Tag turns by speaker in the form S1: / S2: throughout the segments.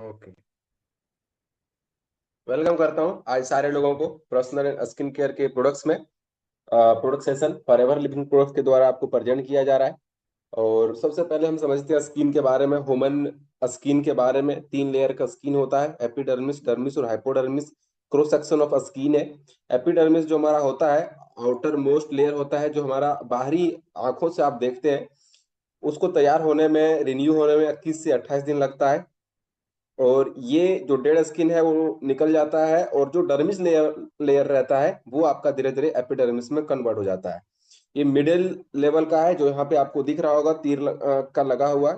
S1: Okay. Welcome करता हूँ आज सारे लोगों को पर्सनल स्किन केयर के प्रोडक्ट्स में। Product session forever living products के द्वारा आपको प्रेजेंट किया जा रहा है। और सबसे पहले हम समझते हैं स्किन के बारे में। ह्यूमन स्किन के बारे में 3 लेयर का स्किन होता है, एपिडर्मिस, डर्मिस और hypodermis. Cross section of skin है। एपिडर्मिस जो हमारा होता है, आउटर मोस्ट लेयर होता है, जो हमारा बाहरी आंखों से आप देखते हैं। उसको तैयार होने में, रिन्यू होने में 21 से 28 दिन लगता है। और ये जो डेड स्किन है वो निकल जाता है, और जो डर्मिस लेयर लेयर रहता है वो आपका धीरे धीरे एपिडर्मिस में कन्वर्ट हो जाता है। ये मिडिल लेवल का है, जो यहाँ पे आपको दिख रहा होगा तीर का लगा हुआ।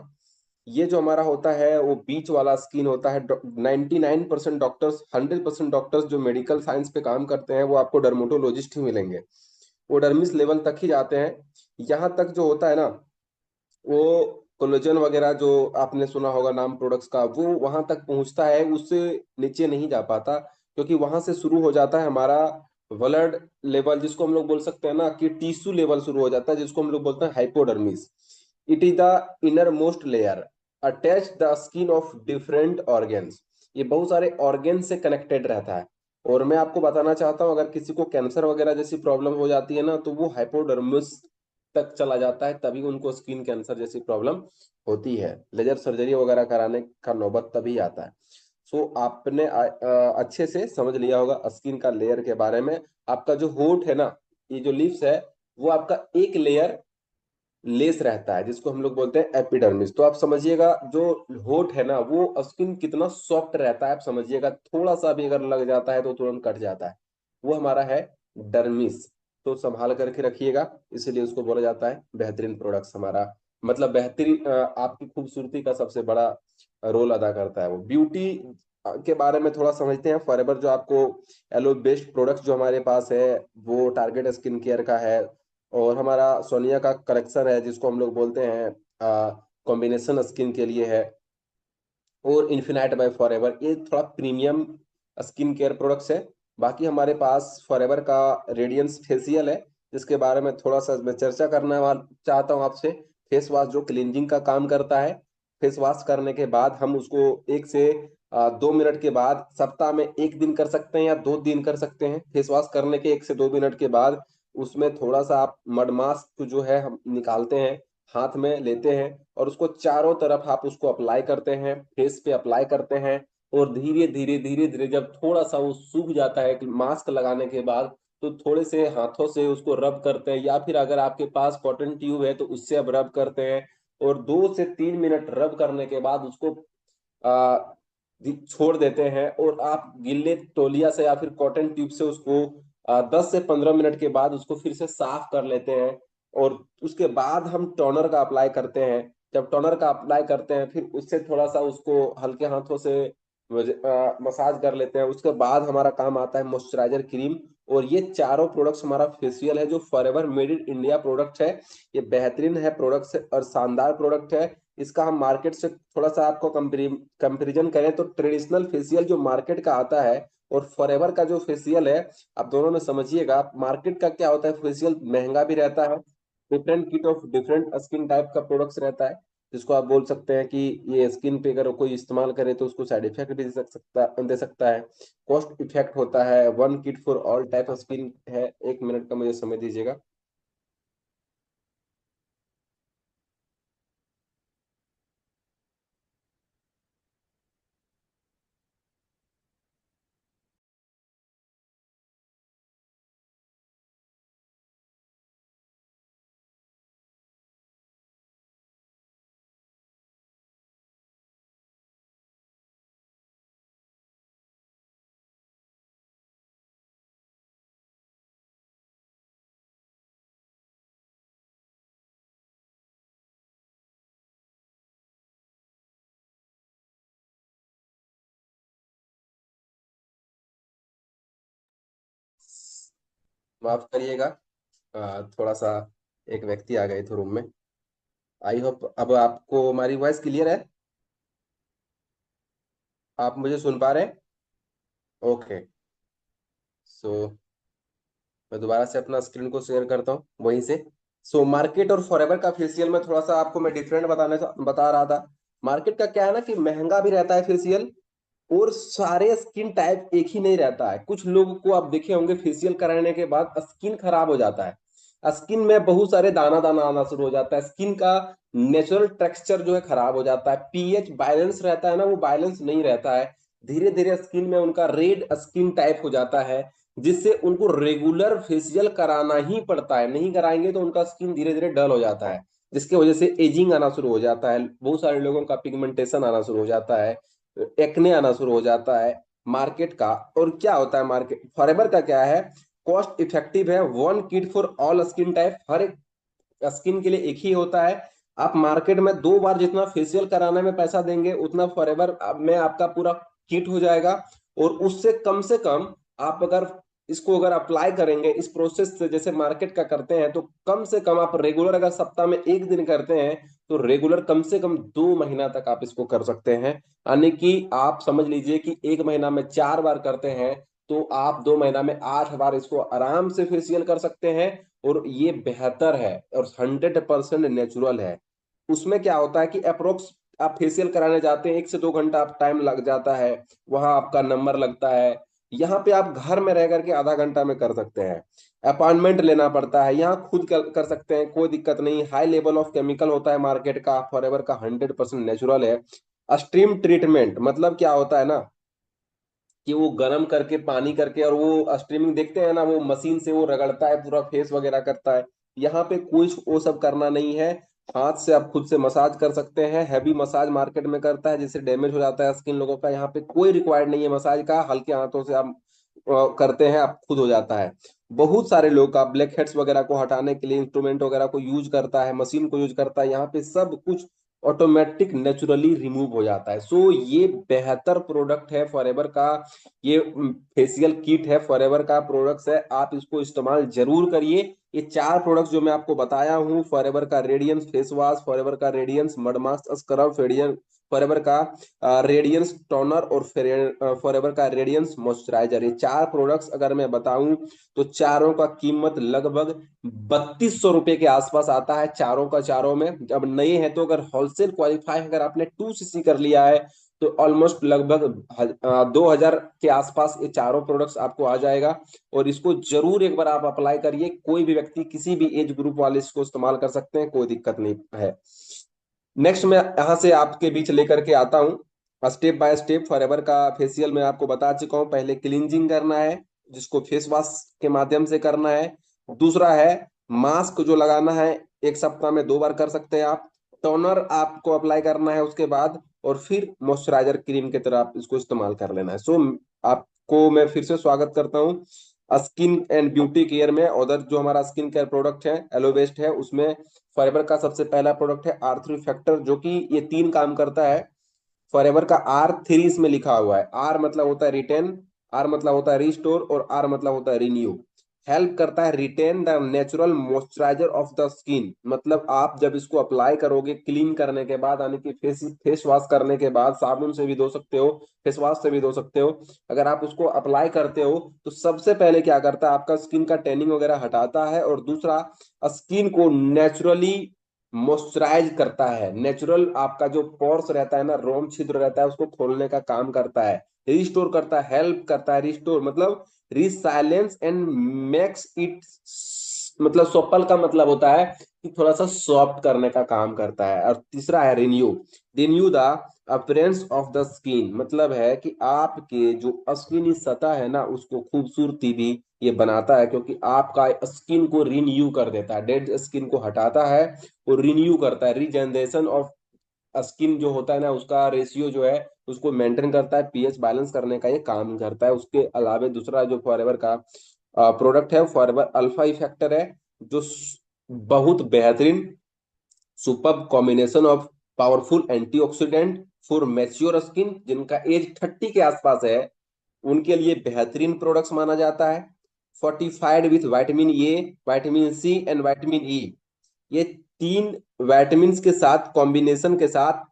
S1: ये जो हमारा होता है वो बीच वाला स्किन होता है। 99% डॉक्टर्स, 100% डॉक्टर्स जो मेडिकल साइंस पे काम करते हैं वो आपको डर्मेटोलॉजिस्ट ही मिलेंगे। वो डर्मिस लेवल तक ही जाते हैं। यहाँ तक जो होता है ना, वो कोलेजन वगैरह जो आपने सुना होगा नाम प्रोडक्ट्स का, वो वहां तक पहुंचता है, उससे नीचे नहीं जा पाता। क्योंकि वहां से शुरू हो जाता है हमारा ब्लड लेवल, जिसको हम लोग बोल सकते हैं ना कि टिश्यू लेवल शुरू हो जाता है, जिसको हम लोग बोलते हैं hypodermis. It is the inner most layer attach the skin of different organs. ये बहुत सारे ऑर्गेन से कनेक्टेड रहता है। और मैं आपको बताना चाहता हूँ, अगर किसी को कैंसर वगैरह जैसी प्रॉब्लम हो जाती है ना, तो वो हाइपोडर्मिस तक चला जाता है, तभी उनको स्किन कैंसर जैसी प्रॉब्लम होती है। लेजर सर्जरी वगैरह कराने का नौबत तभी आता है। सो आपने अच्छे से समझ लिया होगा स्किन का लेयर के बारे में। आपका जो होठ है ना, ये जो लिप्स है, वो आपका एक लेयर लेस रहता है, जिसको हम लोग बोलते हैं एपिडर्मिस। तो आप समझिएगा जो होठ है ना, वो स्किन कितना सॉफ्ट रहता है, आप समझिएगा। थोड़ा सा भी अगर लग जाता है तो तुरंत कट जाता है। वो हमारा है डर्मिस। तो संभाल करके रखिएगा, इसीलिए उसको बोला जाता है बेहतरीन प्रोडक्ट्स हमारा। मतलब बेहतरीन आपकी खूबसूरती का सबसे बड़ा रोल अदा करता है वो। ब्यूटी के बारे में थोड़ा समझते हैं। फॉरएवर जो आपको एलो बेस्ड प्रोडक्ट्स जो हमारे पास है, वो टारगेट स्किन केयर का है। और हमारा सोनिया का कलेक्शन है, जिसको हम लोग बोलते हैं कॉम्बिनेशन स्किन के लिए है। और इन्फिनाइट बाय फॉरएवर, ये थोड़ा प्रीमियम स्किन केयर प्रोडक्ट्स है। बाकी हमारे पास फॉरएवर का रेडियंस फेशियल है, जिसके बारे में थोड़ा सा मैं चर्चा करना चाहता हूँ आपसे। फेस वॉश जो क्लींजिंग का काम करता है। फेस वॉश करने के बाद हम उसको 1 से 2 मिनट के बाद, सप्ताह में 1 दिन कर सकते हैं या 2 दिन कर सकते हैं। फेस वॉश करने के 1 से 2 मिनट के बाद उसमें थोड़ा सा आप मड मास्क जो है हम निकालते हैं, हाथ में लेते हैं, और उसको चारों तरफ आप उसको अप्लाई करते हैं, फेस पे अप्लाई करते हैं। और धीरे धीरे धीरे धीरे जब थोड़ा सा वो सूख जाता है कि मास्क लगाने के बाद, तो थोड़े से हाथों से उसको रब करते हैं, या फिर अगर आपके पास कॉटन ट्यूब है तो उससे अब रब करते हैं। और 2 से 3 मिनट रब करने के बाद उसको आ, छोड़ देते हैं। और आप गिल्ले तौलिया से या फिर कॉटन ट्यूब से उसको 10 से 15 मिनट के बाद उसको फिर से साफ कर लेते हैं। और उसके बाद हम टोनर का अप्लाई करते हैं। जब टोनर का अप्लाई करते हैं, फिर उससे थोड़ा सा उसको हल्के हाथों से मसाज कर लेते हैं। उसके बाद हमारा काम आता है मॉइस्चराइजर क्रीम। और ये चारों प्रोडक्ट्स हमारा फेशियल है, जो forever made in India product है। ये बेहतरीन है प्रोडक्ट और शानदार प्रोडक्ट है। इसका हम मार्केट से थोड़ा सा आपको कंपेरिजन करें तो ट्रेडिशनल फेशियल जो मार्केट का आता है, और फॉरएवर का जो फेशियल है, आप दोनों में समझिएगा। मार्केट का क्या होता है, फेशियल महंगा भी रहता है, different kit of different skin type का प्रोडक्ट्स रहता है, जिसको आप बोल सकते हैं कि ये स्किन पे अगर कोई इस्तेमाल करे तो उसको साइड इफेक्ट भी दे सकता है। कॉस्ट इफेक्ट होता है, one kit for all type of skin है। 1 मिनट का मुझे समय दीजिएगा। माफ करिएगा, थोड़ा सा एक व्यक्ति आ गए थे रूम में। आई होप अब आपको हमारी वॉइस क्लियर है, आप मुझे सुन पा रहे हैं? ओके। सो मैं दोबारा से अपना स्क्रीन को शेयर करता हूँ वहीं से। सो मार्केट और फॉरएवर का फेशियल में थोड़ा सा आपको मैं डिफरेंट बता रहा था। मार्केट का क्या है ना कि महंगा भी रहता है फेशियल, और सारे स्किन टाइप एक ही नहीं रहता है। कुछ लोगों को आप देखे होंगे फेशियल कराने के बाद स्किन खराब हो जाता है, स्किन में बहुत सारे दाना दाना आना शुरू हो जाता है, स्किन का नेचुरल टेक्सचर जो है खराब हो जाता है, पीएच बैलेंस रहता है ना वो बैलेंस नहीं रहता है। धीरे धीरे स्किन में उनका रेड स्किन टाइप हो जाता है, जिससे उनको रेगुलर फेशियल कराना ही पड़ता है, नहीं कराएंगे तो उनका स्किन धीरे धीरे डल हो जाता है, जिसकी वजह से एजिंग आना शुरू हो जाता है, बहुत सारे लोगों का पिगमेंटेशन आना शुरू हो जाता है, एक्ने आना शुरू हो जाता है मार्केट का। और क्या होता है मार्केट फॉरएवर का क्या है, कॉस्ट इफेक्टिव है, one kit for all skin type, हर एक स्किन के लिए एक ही होता है। आप मार्केट में 2 बार जितना फेशियल कराने में पैसा देंगे उतना फॉरएवर में आपका पूरा किट हो जाएगा। और उससे कम आप अगर इसको अगर अप्लाई करेंगे इस प्रोसेस से जैसे मार्केट का करते हैं, तो कम से कम आप रेगुलर अगर सप्ताह में 1 दिन करते हैं, तो रेगुलर कम से कम 2 महीना तक आप इसको कर सकते हैं। यानी कि आप समझ लीजिए कि 1 महीना में 4 बार करते हैं, तो आप 2 महीना में 8 बार इसको आराम से फेशियल कर सकते हैं। और ये बेहतर है और 100% नेचुरल है। उसमें क्या होता है कि अप्रोक्स आप फेशियल कराने जाते हैं 1 से 2 घंटा आप टाइम लग जाता है, वहां आपका नंबर लगता है। यहाँ पे आप घर में रह करके आधा घंटा में कर सकते हैं, अपॉइंटमेंट लेना पड़ता है, यहाँ खुद कर सकते हैं, कोई दिक्कत नहीं। हाई लेवल ऑफ केमिकल होता है मार्केट का, फॉरएवर का 100% नेचुरल है। स्ट्रीम ट्रीटमेंट मतलब क्या होता है ना कि वो गर्म करके पानी करके और वो स्ट्रीमिंग देखते हैं ना, वो मशीन से वो रगड़ता है पूरा फेस वगैरह करता है। यहाँ पे कुछ वो सब करना नहीं है, हाथ से आप खुद से मसाज कर सकते हैं। हैवी मसाज मार्केट में करता है जिससे डैमेज हो जाता है स्किन लोगों का, यहाँ पे कोई रिक्वायर्ड नहीं है मसाज का, हल्के हाथों से आप करते हैं, आप खुद हो जाता है। बहुत सारे लोग का ब्लैक हेड्स वगैरह को हटाने के लिए इंस्ट्रूमेंट वगैरह को यूज करता है, मशीन को यूज करता है, यहाँ पे सब कुछ ऑटोमेटिक नेचुरली रिमूव हो जाता है। सो ये बेहतर प्रोडक्ट है फॉरएवर का, ये फेशियल किट है फॉरएवर का प्रोडक्ट्स है, आप इसको इस्तेमाल जरूर करिए। ये 4 प्रोडक्ट्स जो मैं आपको बताया हूँ, फॉरएवर का रेडियंस फेस वॉश, फॉरएवर का radiance mud mask scrub, Forever का रेडियंस टोनर, और फॉरएवर का रेडियंस मॉइस्चराइजर, ये 4 प्रोडक्ट्स अगर मैं बताऊं तो चारों का कीमत लगभग 3200 रुपए के आसपास आता है, चारों का चारों में। अब नए हैं तो अगर होलसेल क्वालिफाई अगर आपने 2cc कर लिया है, तो ऑलमोस्ट लगभग 2000 के आसपास ये चारों प्रोडक्ट्स आपको आ जाएगा। और इसको जरूर एक बार आप अप्लाई करिए, कोई भी व्यक्ति किसी भी एज ग्रुप वाले इसको इस्तेमाल कर सकते हैं, कोई दिक्कत नहीं है। नेक्स्ट मैं यहाँ से आपके बीच लेकर के आता हूँ स्टेप बाय स्टेप। फॉरएवर का फेशियल मैं आपको बता चुका हूँ, पहले क्लींजिंग करना है जिसको फेस वॉश के माध्यम से करना है। दूसरा है मास्क जो लगाना है, 1 सप्ताह में 2 बार कर सकते हैं आप। टोनर आपको अप्लाई करना है उसके बाद, और फिर मॉइस्चराइजर क्रीम की तरह आप इसको इस्तेमाल कर लेना है। सो आपको मैं फिर से स्वागत करता हूँ स्किन एंड ब्यूटी केयर में। उधर जो हमारा स्किन केयर प्रोडक्ट है एलोवेस्ट है, उसमें फॉरएवर का सबसे पहला प्रोडक्ट है R3 फैक्टर, जो कि ये 3 काम करता है। फॉरएवर का R3 इसमें लिखा हुआ है, R मतलब होता है रिटेन, R मतलब होता है रिस्टोर, और R मतलब होता है रिन्यू। हेल्प करता है retain the natural moisturiser of the skin, मतलब आप जब इसको अप्लाई करोगे क्लीन करने के बाद, यानी कि फेस वॉश करने के बाद, साबुन से भी धो सकते हो, फेस वॉश से भी धो सकते हो, अगर आप उसको अप्लाई करते हो तो सबसे पहले क्या करता है, आपका स्किन का टैनिंग वगैरह हटाता है, और दूसरा स्किन को नेचुरली मॉइस्चराइज करता है। नेचुरल आपका जो पोर्स रहता है ना, रोम छिद्र रहता है, उसको खोलने का काम करता है। रिस्टोर करता है, हेल्प करता है, रिस्टोर मतलब रिसाइलेंस एंड मेक्स इट, मतलब सोपल का मतलब होता है कि थोड़ा सा सॉफ्ट करने का काम करता है। और तीसरा है renew, renew the appearance of the skin, मतलब है कि आपके जो स्किन सतह है ना उसको खूबसूरती भी ये बनाता है, क्योंकि आपका स्किन को रिन्यू कर देता है, डेड स्किन को हटाता है और रिन्यू करता है। रीजनरेशन ऑफ स्किन जो होता है ना उसका रेशियो जो है उसको मेंटेन करता है, पीएच बैलेंस करने का ये काम करता है। उसके अलावा दूसरा जो फॉरएवर का प्रोडक्ट है फॉरएवर अल्फा इफेक्टर है, जो बहुत बेहतरीन super combination of powerful antioxidant for mature skin, जिनका एज 30 के आसपास है उनके लिए बेहतरीन प्रोडक्ट्स माना जाता है। Fortified with vitamin A, vitamin C and vitamin E, ये 3 विटामिन के साथ कॉम्बिनेशन के साथ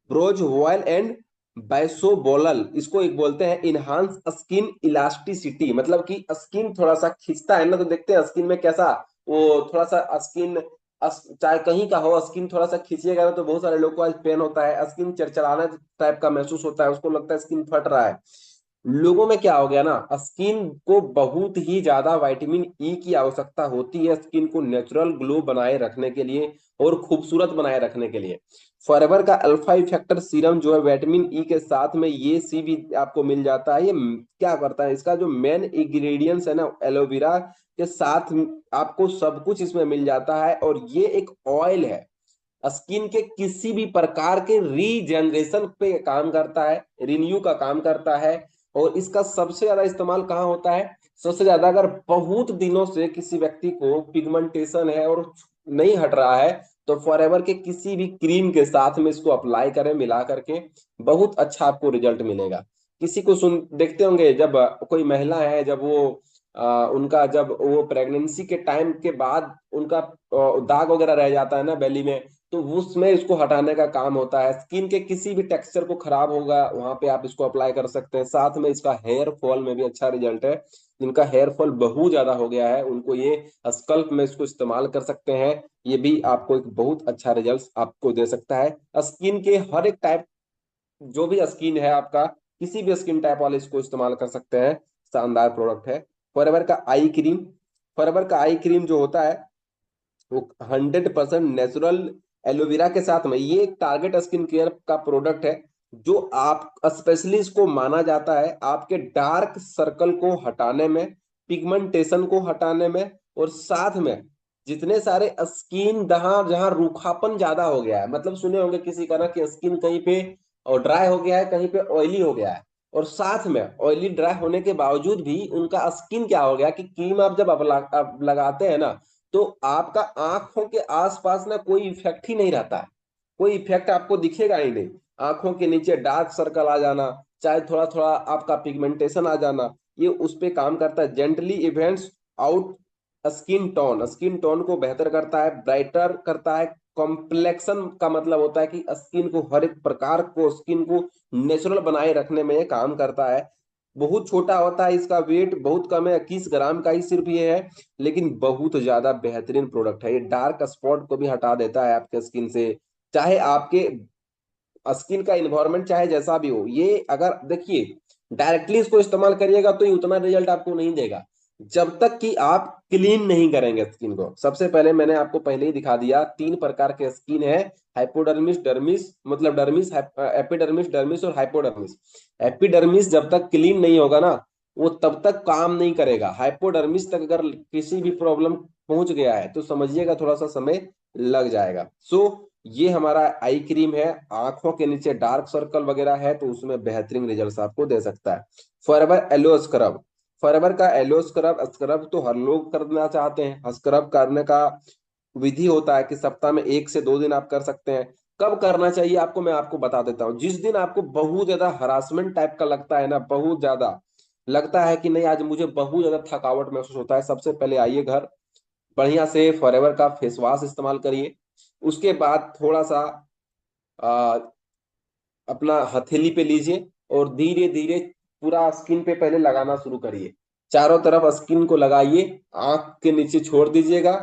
S1: ब्रोज वॉयल एंड बाइसोबोलल, इसको एक बोलते हैं इनहांस स्किन इलास्टिसिटी, मतलब कि स्किन थोड़ा सा खींचता है ना, तो देखते हैं स्किन में कैसा वो थोड़ा सा स्किन चाहे कहीं का हो, स्किन थोड़ा सा खींचिएगा ना तो बहुत सारे लोगों को आज पेन होता है, स्किन चरचराना टाइप का महसूस होता है, उसको लगता है स्किन फट रहा है। लोगों में क्या हो गया ना, स्किन को बहुत ही ज्यादा विटामिन ई की आवश्यकता होती है स्किन को नेचुरल ग्लो बनाए रखने के लिए और खूबसूरत बनाए रखने के लिए। फॉरएवर का अल्फा इफेक्टर सीरम जो है विटामिन ई के साथ में ये सी भी आपको मिल जाता है। ये क्या करता है, इसका जो मेन इंग्रेडिएंट्स है ना एलोवेरा के साथ आपको सब कुछ इसमें मिल जाता है, और ये एक ऑयल है, स्किन के किसी भी प्रकार के रीजनरेशन पे काम करता है, रिन्यू का काम करता है। और इसका सबसे ज्यादा इस्तेमाल कहाँ होता है, सबसे ज्यादा अगर बहुत दिनों से किसी व्यक्ति को पिगमेंटेशन है और नहीं हट रहा है, तो फॉरएवर के किसी भी क्रीम के साथ में इसको अप्लाई करें मिला करके, बहुत अच्छा आपको रिजल्ट मिलेगा। किसी को सुन देखते होंगे, जब कोई महिला है, जब वो उनका जब वो प्रेगनेंसी के टाइम के बाद उनका दाग वगैरह रह जाता है ना बेली में, तो उसमें इसको हटाने का काम होता है। स्किन के किसी भी टेक्सचर को खराब होगा वहां पे आप इसको अप्लाई कर सकते हैं। साथ में इसका हेयर फॉल में भी अच्छा रिजल्ट है, जिनका हेयर फॉल बहुत ज्यादा हो गया है उनको ये स्कल्प में इसको इस्तेमाल कर सकते हैं। ये भी आपको एक बहुत अच्छा रिजल्ट आपको दे सकता है। स्किन के हर एक टाइप, जो भी स्किन है आपका, किसी भी स्किन टाइप वाले इसको इस्तेमाल कर सकते हैं। शानदार प्रोडक्ट है फॉरएवर का आई क्रीम। फॉरएवर का आई क्रीम जो होता है वो 100% नेचुरल एलोवेरा के साथ में, ये एक टारगेट स्किन केयर का प्रोडक्ट है जो आप स्पेशली इसको माना जाता है आपके डार्क सर्कल को हटाने में, पिगमेंटेशन को हटाने में, और साथ में जितने सारे स्किन जहां जहां रूखापन ज्यादा हो गया है, मतलब सुने होंगे किसी का ना कि स्किन कहीं पे और ड्राई हो गया है, कहीं पे ऑयली हो गया है, और साथ में ऑयली ड्राई होने के बावजूद भी उनका स्किन क्या हो गया कि क्रीम आप जब आप लगाते हैं ना, तो आपका आंखों के आसपास ना कोई इफेक्ट ही नहीं रहता है, कोई इफेक्ट आपको दिखेगा ही नहीं। आंखों के नीचे डार्क सर्कल आ जाना, चाहे थोड़ा थोड़ा आपका पिगमेंटेशन आ जाना, ये उस पे काम करता है। Gently events out skin tone को बेहतर करता है, ब्राइटर करता है। कॉम्प्लेक्शन का मतलब होता है कि स्किन को हर एक प्रकार को स्किन को नेचुरल बनाए रखने में ये काम करता है। बहुत छोटा होता है, इसका वेट बहुत कम है, 21 ग्राम का ही सिर्फ ये है, लेकिन बहुत ज्यादा बेहतरीन प्रोडक्ट है। ये डार्क स्पॉट को भी हटा देता है आपके स्किन से, चाहे आपके स्किन का इन्वायरमेंट चाहे जैसा भी हो। ये अगर देखिए डायरेक्टली इसको इस्तेमाल करिएगा तो ये उतना रिजल्ट आपको नहीं देगा जब तक कि आप क्लीन नहीं करेंगे स्किन को। सबसे पहले मैंने आपको पहले ही दिखा दिया, 3 प्रकार के स्किन है, हाइपोडर्मिस, डर्मिस, मतलब डर्मिस, एपिडर्मिस, डर्मिस और हाइपोडर्मिस। एपिडर्मिस जब तक क्लीन नहीं होगा ना, वो तब तक काम नहीं करेगा। हाइपोडर्मिस तक अगर किसी भी प्रॉब्लम पहुंच गया है तो समझिएगा थोड़ा सा समय लग जाएगा। ये हमारा आई क्रीम है, आंखों के नीचे डार्क सर्कल वगैरह है तो उसमें बेहतरीन रिजल्ट आपको दे सकता है। फॉरएवर एलो स्क्रब, फॉरएवर का एलो स्क्रब, स्क्रब तो हर लोग करना चाहते हैं। स्क्रब करने का विधि होता है कि सप्ताह में 1 से 2 दिन आप कर सकते हैं। कब करना चाहिए आपको, मैं आपको बता देता हूँ। जिस दिन आपको बहुत ज्यादा हरासमेंट टाइप का लगता है ना, बहुत ज्यादा लगता है कि नहीं आज मुझे बहुत ज्यादा थकावट महसूस होता है, सबसे पहले आइए घर, बढ़िया से फॉरएवर का फेस वॉश इस्तेमाल करिए। उसके बाद थोड़ा सा आ, अपना हथेली पे लीजिए और धीरे धीरे पूरा स्किन पे पहले लगाना शुरू करिए, चारों तरफ स्किन को लगाइए, आंख के नीचे छोड़ दीजिएगा।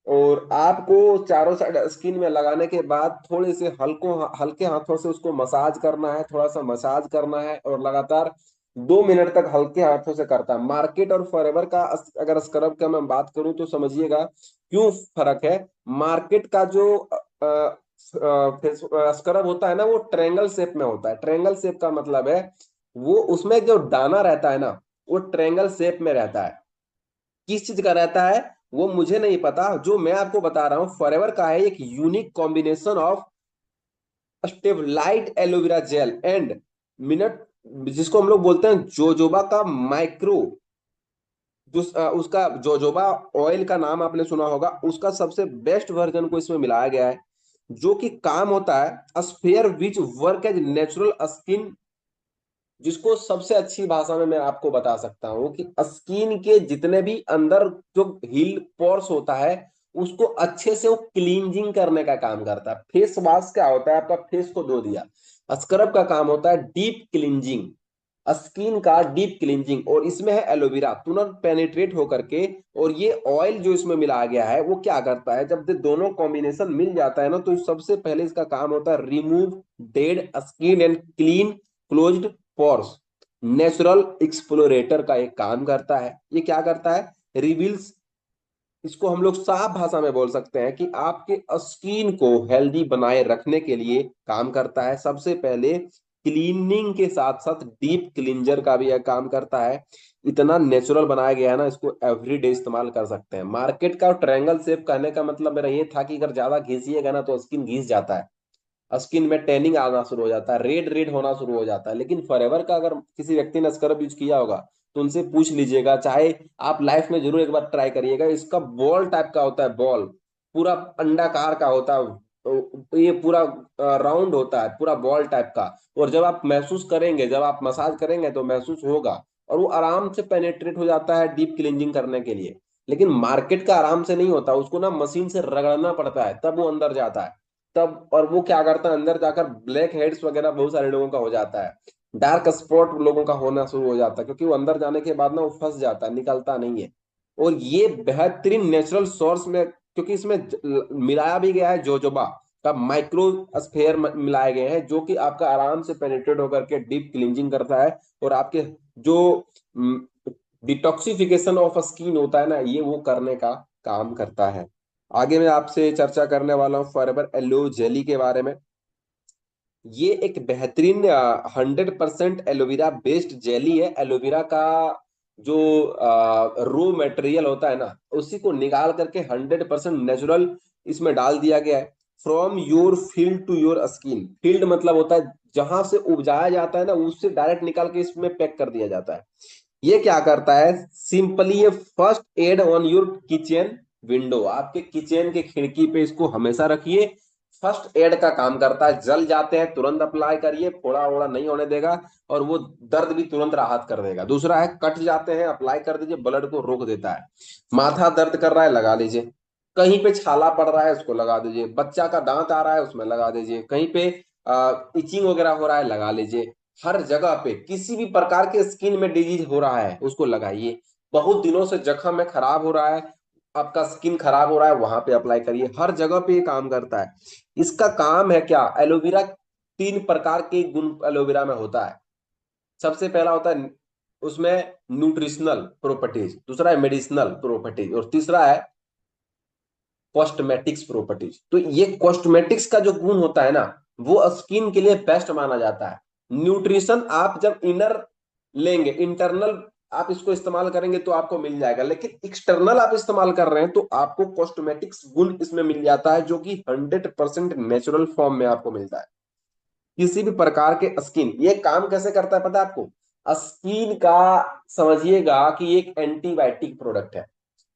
S1: और आपको चारों साइड स्किन में लगाने के बाद थोड़े से हल्के हाथों से उसको मसाज करना है, थोड़ा सा मसाज करना है, और लगातार 2 मिनट तक हल्के हाथों से करता है। मार्केट और फॉरएवर का अगर स्क्रब का मैं बात करूं तो समझिएगा क्यों फर्क है। मार्केट का जो स्क्रब होता है ना, वो ट्रायंगल शेप में होता है। ट्रायंगल शेप का मतलब है वो उसमें जो दाना रहता है ना, वो ट्रायंगल शेप में रहता है। किस चीज का रहता है वो मुझे नहीं पता, जो मैं आपको बता रहा हूँ फॉरएवर का है एक unique combination of stabilized aloe vera gel and mint, जिसको हम लोग बोलते हैं जोजोबा का माइक्रो, जो उसका जोजोबा ऑयल का नाम आपने सुना होगा, उसका सबसे बेस्ट वर्जन को इसमें मिलाया गया है, जो कि काम होता है sphere which work as natural skin. जिसको सबसे अच्छी भाषा में मैं आपको बता सकता हूँ कि स्किन के जितने भी अंदर जो हील पोर्स होता है उसको अच्छे से वो क्लींजिंग करने का काम करता है। फेस वॉश क्या होता है, आपका फेस को धो दिया, स्क्रब का काम होता है डीप क्लींजिंग। स्किन का डीप क्लींजिंग, और इसमें है एलोवेरा तुरंत पेनिट्रेट होकर के। और ये ऑयल जो इसमें मिलाया गया है वो क्या करता है, जब ये दोनों कॉम्बिनेशन मिल जाता है ना, तो सबसे पहले इसका काम होता है remove dead skin and clean closed pores. Natural exfoliator का एक काम करता है। ये क्या करता है, रिवील्स, इसको हम लोग साफ भाषा में बोल सकते हैं कि आपके स्किन को हेल्दी बनाए रखने के लिए काम करता है। सबसे पहले क्लीनिंग के साथ साथ डीप क्लींजर का भी यह काम करता है। इतना नेचुरल बनाया गया है ना, इसको एवरीडे इस्तेमाल कर सकते हैं। मार्केट का ट्रायंगल शेप कहने का मतलब मेरा ये था कि अगर ज्यादा घिसिएगा ना तो स्किन घिस जाता है, स्किन में टैनिंग आना शुरू हो जाता है, रेड रेड होना शुरू हो जाता है। लेकिन फॉरएवर का अगर किसी व्यक्ति ने स्क्रब यूज किया होगा तो उनसे पूछ लीजिएगा, चाहे आप लाइफ में जरूर एक बार ट्राई करिएगा। इसका बॉल टाइप का होता है, बॉल पूरा अंडाकार का होता है, तो ये पूरा राउंड होता है, पूरा बॉल टाइप का। और जब आप महसूस करेंगे, जब आप मसाज करेंगे तो महसूस होगा, और वो आराम से पेनेट्रेट हो जाता है डीप क्लींजिंग करने के लिए। लेकिन मार्केट का आराम से नहीं होता, उसको ना मशीन से रगड़ना पड़ता है तब वो अंदर जाता है। तब और वो क्या करता है, अंदर जाकर ब्लैक हेड्स वगैरह बहुत सारे लोगों का हो जाता है, डार्क स्पॉट लोगों का होना शुरू हो जाता है, क्योंकि वो अंदर जाने के बाद ना वो फंस जाता है, निकलता नहीं है। और ये बेहतरीन नेचुरल सोर्स में, क्योंकि इसमें मिलाया भी गया है जोजोबा का माइक्रो स्फेयर मिलाए गए हैं, जो कि आपका आराम से पेनिट्रेट होकर के डीप क्लींजिंग करता है। और आपके जो डिटॉक्सिफिकेशन ऑफ स्किन होता है ना, ये वो करने का काम करता है। आगे मैं आपसे चर्चा करने वाला हूँ फॉरएवर एलो जेली के बारे में। ये एक बेहतरीन 100% एलोवेरा बेस्ड जेली है। एलोवेरा का जो रो मटेरियल होता है ना, उसी को निकाल करके 100% नेचुरल इसमें डाल दिया गया है। From your field to your skin, field मतलब होता है जहां से उपजाया जाता है ना, उससे डायरेक्ट निकाल के इसमें पैक कर दिया जाता है। ये क्या करता है, सिंपली ये first aid on your kitchen window, आपके किचन के खिड़की पे इसको हमेशा रखिए। फर्स्ट एड का काम करता है, जल जाते हैं तुरंत अप्लाई करिए, फोड़ा ओड़ा नहीं होने देगा, और वो दर्द भी तुरंत राहत कर देगा। दूसरा है, कट जाते हैं अप्लाई कर दीजिए, ब्लड को रोक देता है। माथा दर्द कर रहा है लगा लीजिए, कहीं पे छाला पड़ रहा है उसको लगा दीजिए, बच्चा का दांत आ रहा है उसमें लगा दीजिए, कहीं पे इचिंग वगैरह हो रहा है लगा लीजिए। हर जगह पे किसी भी प्रकार के स्किन में डिजीज हो रहा है उसको लगाइए। बहुत दिनों से जख्म में खराब हो रहा है, आपका स्किन खराब हो रहा है, वहां पे अप्लाई करिए। हर जगह पे ये काम करता है। इसका काम है क्या, एलोवेरा 3 प्रकार के गुण एलोवेरा में होता है। सबसे पहला होता है उसमें न्यूट्रिशनल प्रॉपर्टीज, दूसरा है मेडिसिनल प्रॉपर्टीज, और तीसरा है कॉस्मेटिक्स प्रॉपर्टीज। तो ये कॉस्मेटिक्स का जो गुण होता है ना, वो स्किन के लिए बेस्ट माना जाता है। न्यूट्रिशन आप जब इनर लेंगे, इंटरनल आप इसको इस्तेमाल करेंगे तो आपको मिल जाएगा, लेकिन एक्सटर्नल आप इस्तेमाल कर रहे हैं तो आपको कॉस्मेटिक्स गुण इसमें मिल जाता है, जो कि 100% नेचुरल फॉर्म में आपको मिलता है। किसी भी प्रकार के स्किन, ये काम कैसे करता है पता है आपको, स्किन का समझिएगा कि एक एंटीबायोटिक प्रोडक्ट है।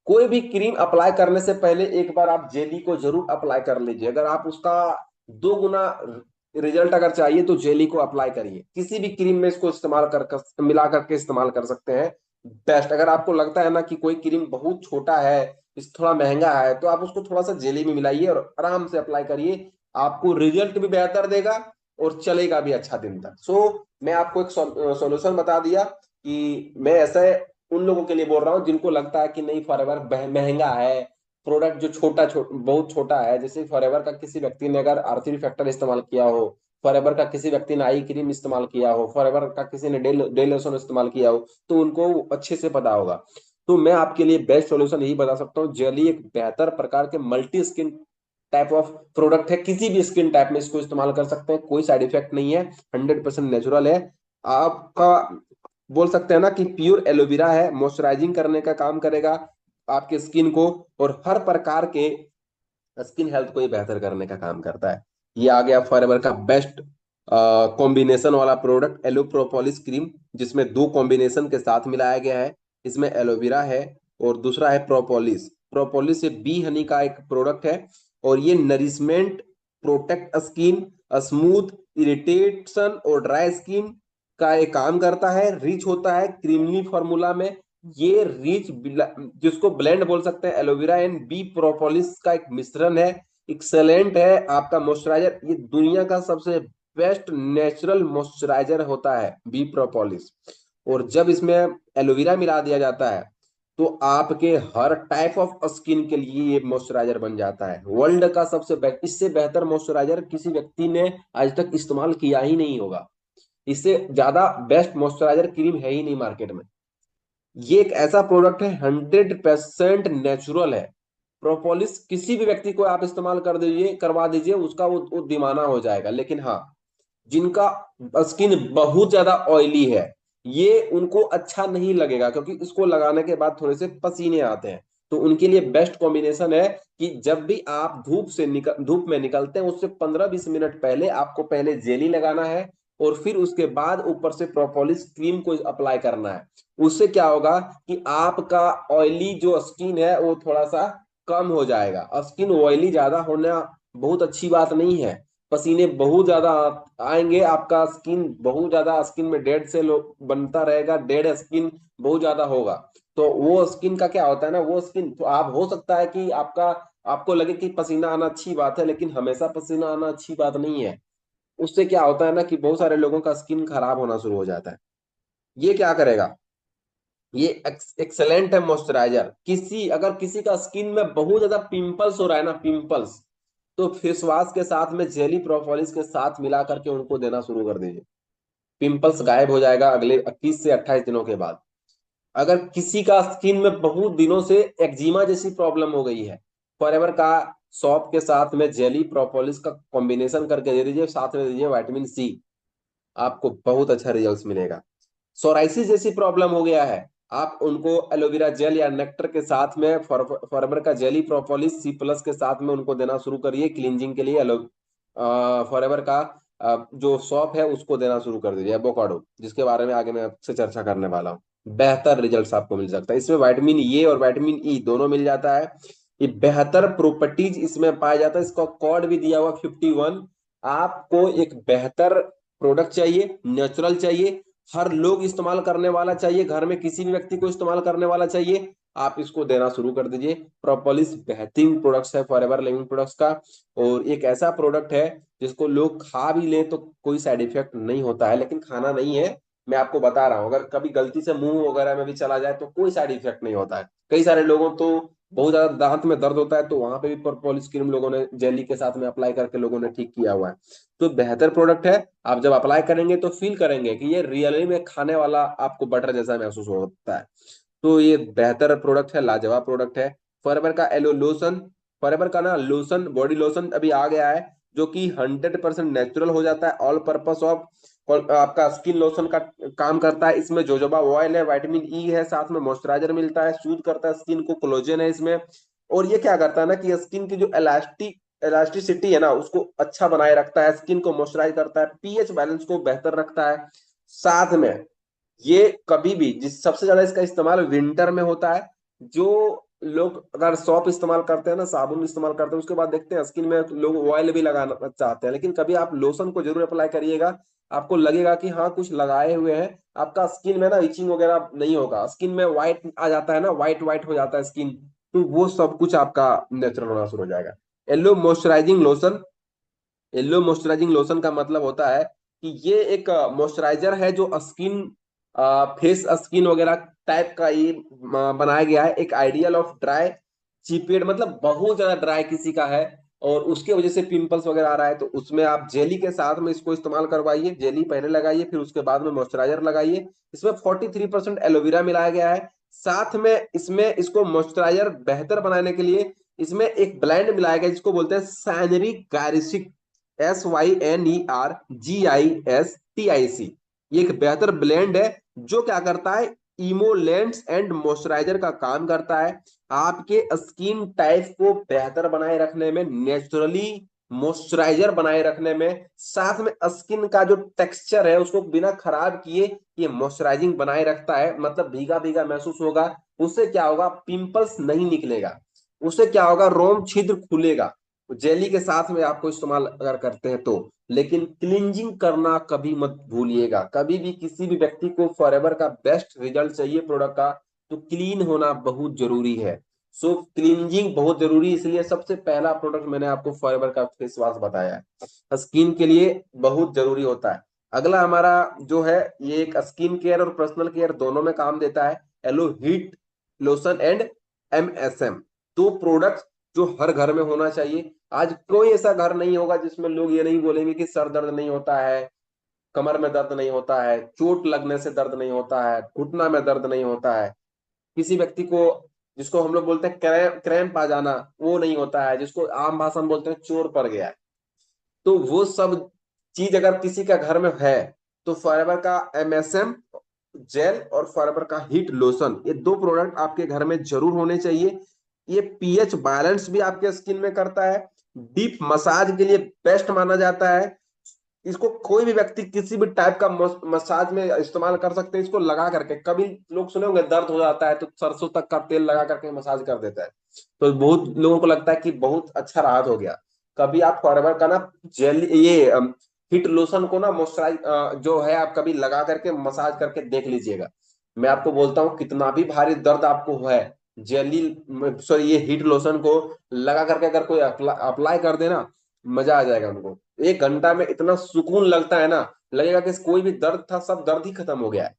S1: कोई भी क्रीम अप्लाई करने से पहले एक बार आप जेली को जरूर अप्लाई कर लीजिए। अगर आप उसका 2 गुना रिजल्ट अगर चाहिए तो जेली को अप्लाई करिए। किसी भी क्रीम में इसको इस्तेमाल कर मिला करके इस्तेमाल कर सकते हैं बेस्ट। अगर आपको लगता है ना कि कोई क्रीम बहुत छोटा है, इस थोड़ा महंगा है, तो आप उसको थोड़ा सा जेली में मिलाइए और आराम से अप्लाई करिए। आपको रिजल्ट भी बेहतर देगा और चलेगा भी अच्छा दिन तक। मैं आपको एक सॉल्यूशन बता दिया कि मैं ऐसे उन लोगों के लिए बोल रहा हूँ जिनको लगता है कि नहीं फॉरएवर महंगा है, प्रोडक्ट जो बहुत छोटा है। जैसे फॉरएवर का किसी व्यक्ति ने अगर आर्थरी फैक्टर इस्तेमाल किया हो, फॉरएवर का किसी व्यक्ति ने आई क्रीम इस्तेमाल किया हो, फॉरएवर का किसी ने डे लोशन इस्तेमाल किया हो, तो उनको अच्छे से पता होगा। तो मैं आपके लिए बेस्ट सॉल्यूशन यही बता सकता हूँ, जेली एक बेहतर प्रकार के multi skin type of product है। किसी भी स्किन टाइप में इसको इस्तेमाल कर सकते हैं, कोई साइड इफेक्ट नहीं है, 100% नेचुरल है। आपका बोल सकते हैं ना कि प्योर एलोवेरा है, मॉइस्चराइजिंग करने का काम करेगा आपके स्किन को, और हर प्रकार के स्किन हेल्थ को ये बेहतर करने का काम करता है। ये आ गया फॉरएवर का बेस्ट कॉम्बिनेशन वाला प्रोडक्ट, एलो प्रोपोलिस क्रीम, जिसमें 2 कॉम्बिनेशन के साथ मिलाया गया है। इसमें एलोवेरा है और दूसरा है प्रोपोलिस। प्रोपोलिस ये बी हनी का एक प्रोडक्ट है, और ये nourishment, protect skin, smooth, irritation और ड्राई स्किन का एक काम करता है। रिच होता है क्रीमली फॉर्मूला में। ये रिच जिसको ब्लेंड बोल सकते हैं, एलोवेरा एंड बी प्रोपोलिस का एक मिश्रण है। एक्सेलेंट है आपका मॉइस्चराइजर, ये दुनिया का सबसे बेस्ट नेचुरल मॉइस्चराइजर होता है बी प्रोपोलिस। और जब इसमें एलोवेरा मिला दिया जाता है तो आपके हर टाइप ऑफ स्किन के लिए ये मॉइस्चराइजर बन जाता है। वर्ल्ड का इससे बेहतर मॉइस्चराइजर किसी व्यक्ति ने आज तक इस्तेमाल किया ही नहीं होगा। इससे ज्यादा बेस्ट मॉइस्चराइजर क्रीम है ही नहीं मार्केट में। ये एक ऐसा प्रोडक्ट है 100% नेचुरल है। प्रोपोलिस किसी भी व्यक्ति को आप इस्तेमाल कर दीजिए, करवा दीजिए, उसका वो दीवाना हो जाएगा। लेकिन हाँ, जिनका स्किन बहुत ज्यादा ऑयली है, ये उनको अच्छा नहीं लगेगा, क्योंकि इसको लगाने के बाद थोड़े से पसीने आते हैं। तो उनके लिए बेस्ट कॉम्बिनेशन है कि जब भी आप धूप में निकलते हैं उससे 15-20 मिनट पहले आपको पहले जेली लगाना है, और फिर उसके बाद ऊपर से प्रोपोलिस क्रीम को अप्लाई करना है। उससे क्या होगा कि आपका ऑयली जो स्किन है वो थोड़ा सा कम हो जाएगा। स्किन ऑयली ज्यादा होना बहुत अच्छी बात नहीं है। पसीने बहुत ज्यादा आएंगे, आपका स्किन बहुत ज्यादा, स्किन में डेड सेल बनता रहेगा, डेड स्किन बहुत ज्यादा होगा। तो वो स्किन का क्या होता है ना, वो स्किन तो आप हो सकता है कि आपको लगे कि पसीना आना अच्छी बात है, लेकिन हमेशा पसीना आना अच्छी बात नहीं है। उससे क्या होता है ना कि बहुत सारे लोगों का स्किन खराब होना शुरू हो जाता है। ये क्या करेगा, ये एक्सेलेंट है मॉइस्चराइजर। अगर किसी का स्किन में बहुत ज्यादा पिंपल्स हो रहा है ना, पिंपल्स, तो फेस वॉश के साथ में जेली प्रोपोलिस के साथ मिला करके उनको देना शुरू कर दीजिए। पिंपल्स गायब हो जाएगा अगले 21 से 28 दिनों के बाद। अगर किसी का स्किन में बहुत दिनों से एक्जिमा जैसी प्रॉब्लम हो गई है, फॉरएवर का सॉप के साथ में जेली प्रोपोलिस का कॉम्बिनेशन करके दे दीजिए, साथ में दीजिए विटामिन सी, आपको बहुत अच्छा रिजल्ट मिलेगा। सोराइसिस जैसी प्रॉब्लम हो गया है, आप उनको एलोवेरा जेल या नेक्टर के साथ में फॉरएवर का जेली प्रोपोलिस सी प्लस के साथ में उनको देना शुरू करिए क्लींजिंग के लिए। फॉरएवर का जो सॉप है उसको देना शुरू कर दीजिए, एवोकाडो, जिसके बारे में आगे मैं आपसे चर्चा करने वाला हूँ। बेहतर रिजल्ट्स आपको मिल सकता है। इसमें विटामिन ए और विटामिन ई दोनों मिल जाता है। ये बेहतर प्रॉपर्टीज इसमें पाया जाता है। इसका कोड भी दिया हुआ 51। आपको एक बेहतर प्रोडक्ट चाहिए, नेचुरल चाहिए, हर लोग इस्तेमाल करने वाला चाहिए, घर में किसी भी व्यक्ति को इस्तेमाल करने वाला चाहिए, आप इसको देना शुरू कर दीजिए। प्रोपोलिस बेहतरीन प्रोडक्ट्स है फॉरएवर लिविंग प्रोडक्ट्स का। और एक ऐसा प्रोडक्ट है जिसको लोग खा भी लें तो कोई साइड इफेक्ट नहीं होता है, लेकिन खाना नहीं है, मैं आपको बता रहा हूँ। अगर कभी गलती से मुंह वगैरह में भी चला जाए तो कोई साइड इफेक्ट नहीं होता है। कई सारे लोगों तो बहुत ज्यादा दांत में दर्द होता है तो वहां पे भी प्रोपोलिस क्रीम लोगों ने जेली के साथ में अप्लाई करके लोगों ने ठीक किया हुआ है। तो बेहतर प्रोडक्ट है। आप जब अप्लाई करेंगे तो फील करेंगे कि ये रियली में खाने वाला आपको बटर जैसा महसूस होता है। तो ये बेहतर प्रोडक्ट है, लाजवाब प्रोडक्ट है। फॉरएवर का एलो लोशन, फॉरएवर का ना लोशन, बॉडी लोशन अभी आ गया है, जो कि 100% नेचुरल हो जाता है। ऑल पर्पस ऑफ आपका स्किन लोशन का काम करता है। इसमें जोजोबा ऑयल है, विटामिन ई है, साथ में मॉइस्चराइजर मिलता है, सूद करता है स्किन को, कोलेजन है इसमें। और ये क्या करता है ना कि स्किन की जो इलास्टिसिटी है ना उसको अच्छा बनाए रखता है, स्किन को मॉइस्चराइज करता है, पीएच बैलेंस को बेहतर रखता है। साथ में ये कभी भी, जिस सबसे ज्यादा इसका इस्तेमाल विंटर में होता है। जो लोग अगर सॉप इस्तेमाल करते हैं ना, साबुन इस्तेमाल करते हैं, उसके बाद देखते हैं स्किन में लोग ऑयल भी लगाना चाहते हैं, लेकिन कभी आप लोशन को जरूर अप्लाई करिएगा। आपको लगेगा कि हाँ कुछ लगाए हुए हैं, आपका स्किन में ना इचिंग वगैरह नहीं होगा, स्किन में व्हाइट आ जाता है ना, व्हाइट व्हाइट हो जाता है स्किन, तो वो सब कुछ आपका नेचुरल होना शुरू हो जाएगा। Yellow moisturising lotion, yellow moisturising lotion का मतलब होता है कि ये एक मॉइस्चराइजर है जो स्किन, फेस स्किन वगैरह टाइप का ये बनाया गया है। एक आइडियल ऑफ ड्राई चीपेड, मतलब बहुत ज्यादा ड्राई किसी का है और उसके वजह से पिंपल्स वगैरह आ रहा है, तो उसमें आप जेली के साथ में इसको इस्तेमाल करवाइए। जेली पहले लगाइए, फिर उसके बाद में मॉइस्चराइजर लगाइए। इसमें 43% एलोवेरा मिलाया गया है। साथ में इसमें इसको मॉइस्चराइजर बेहतर बनाने के लिए इसमें एक ब्लेंड मिलाया गया जिसको बोलते हैं सैनरिक गायरिसिक, SYNERGISTIC। ये एक बेहतर ब्लेंड है जो क्या करता है, इमोलेंट्स एंड मॉइस्चराइजर का काम करता है। आपके स्किन टाइप को बेहतर बनाए रखने में, नेचुरली मॉइस्चराइजर बनाए रखने में, साथ में स्किन का जो टेक्सचर है उसको बिना खराब किए ये मॉइस्चराइजिंग बनाए रखता है। मतलब भीगा भीगा महसूस होगा। उससे क्या होगा, पिंपल्स नहीं निकलेगा। उससे क्या होगा, रोम छिद्र खुलेगा जेली के साथ में आपको इस्तेमाल अगर करते हैं तो। लेकिन क्लींजिंग करना कभी मत भूलिएगा। कभी भी किसी भी व्यक्ति को फॉरएवर का बेस्ट रिजल्ट चाहिए प्रोडक्ट का, तो क्लीन होना बहुत जरूरी है। सो क्लींजिंग बहुत जरूरी, इसलिए सबसे पहला प्रोडक्ट मैंने आपको फॉरएवर का फेस वॉश बताया है, स्किन के लिए बहुत जरूरी होता है। अगला हमारा जो है, ये एक स्किन केयर और पर्सनल केयर दोनों में काम देता है, yellow heat lotion and MSM, दो प्रोडक्ट जो हर घर में होना चाहिए। आज कोई ऐसा घर नहीं होगा जिसमें लोग ये नहीं बोलेंगे कि सर दर्द नहीं होता है, कमर में दर्द नहीं होता है, चोट लगने से दर्द नहीं होता है, घुटना में दर्द नहीं होता है, किसी व्यक्ति को जिसको हम लोग बोलते हैं क्रैम्प आ जाना, वो नहीं होता है, जिसको आम भाषा में बोलते हैं चोर पड़ गया है। तो वो सब चीज अगर किसी का घर में है तो फॉरएवर का MSM जेल और फॉरएवर का हीट लोशन, ये दो प्रोडक्ट आपके घर में जरूर होने चाहिए। ये पीएच बैलेंस भी आपके स्किन में करता है, डीप मसाज के लिए बेस्ट माना जाता है। इसको कोई भी व्यक्ति किसी भी टाइप का मसाज में इस्तेमाल कर सकते हैं। इसको लगा करके, कभी लोग सुने होंगे दर्द हो जाता है तो सरसों तक का तेल लगा करके मसाज कर देता है, तो बहुत लोगों को लगता है कि बहुत अच्छा राहत हो गया। कभी आप फॉरएवर का ना जेल, ये हीट लोशन को ना मॉइस्चराइज जो है, आप कभी लगा करके मसाज करके देख लीजिएगा। मैं आपको बोलता हूँ, कितना भी भारी दर्द आपको है, जेली सॉरी ये हीट लोशन को लगा करके अगर कोई अप्लाई कर देना, मजा आ जाएगा उनको। 1 घंटा में इतना सुकून लगता है ना, लगेगा कि कोई भी दर्द था सब दर्द ही खत्म हो गया है।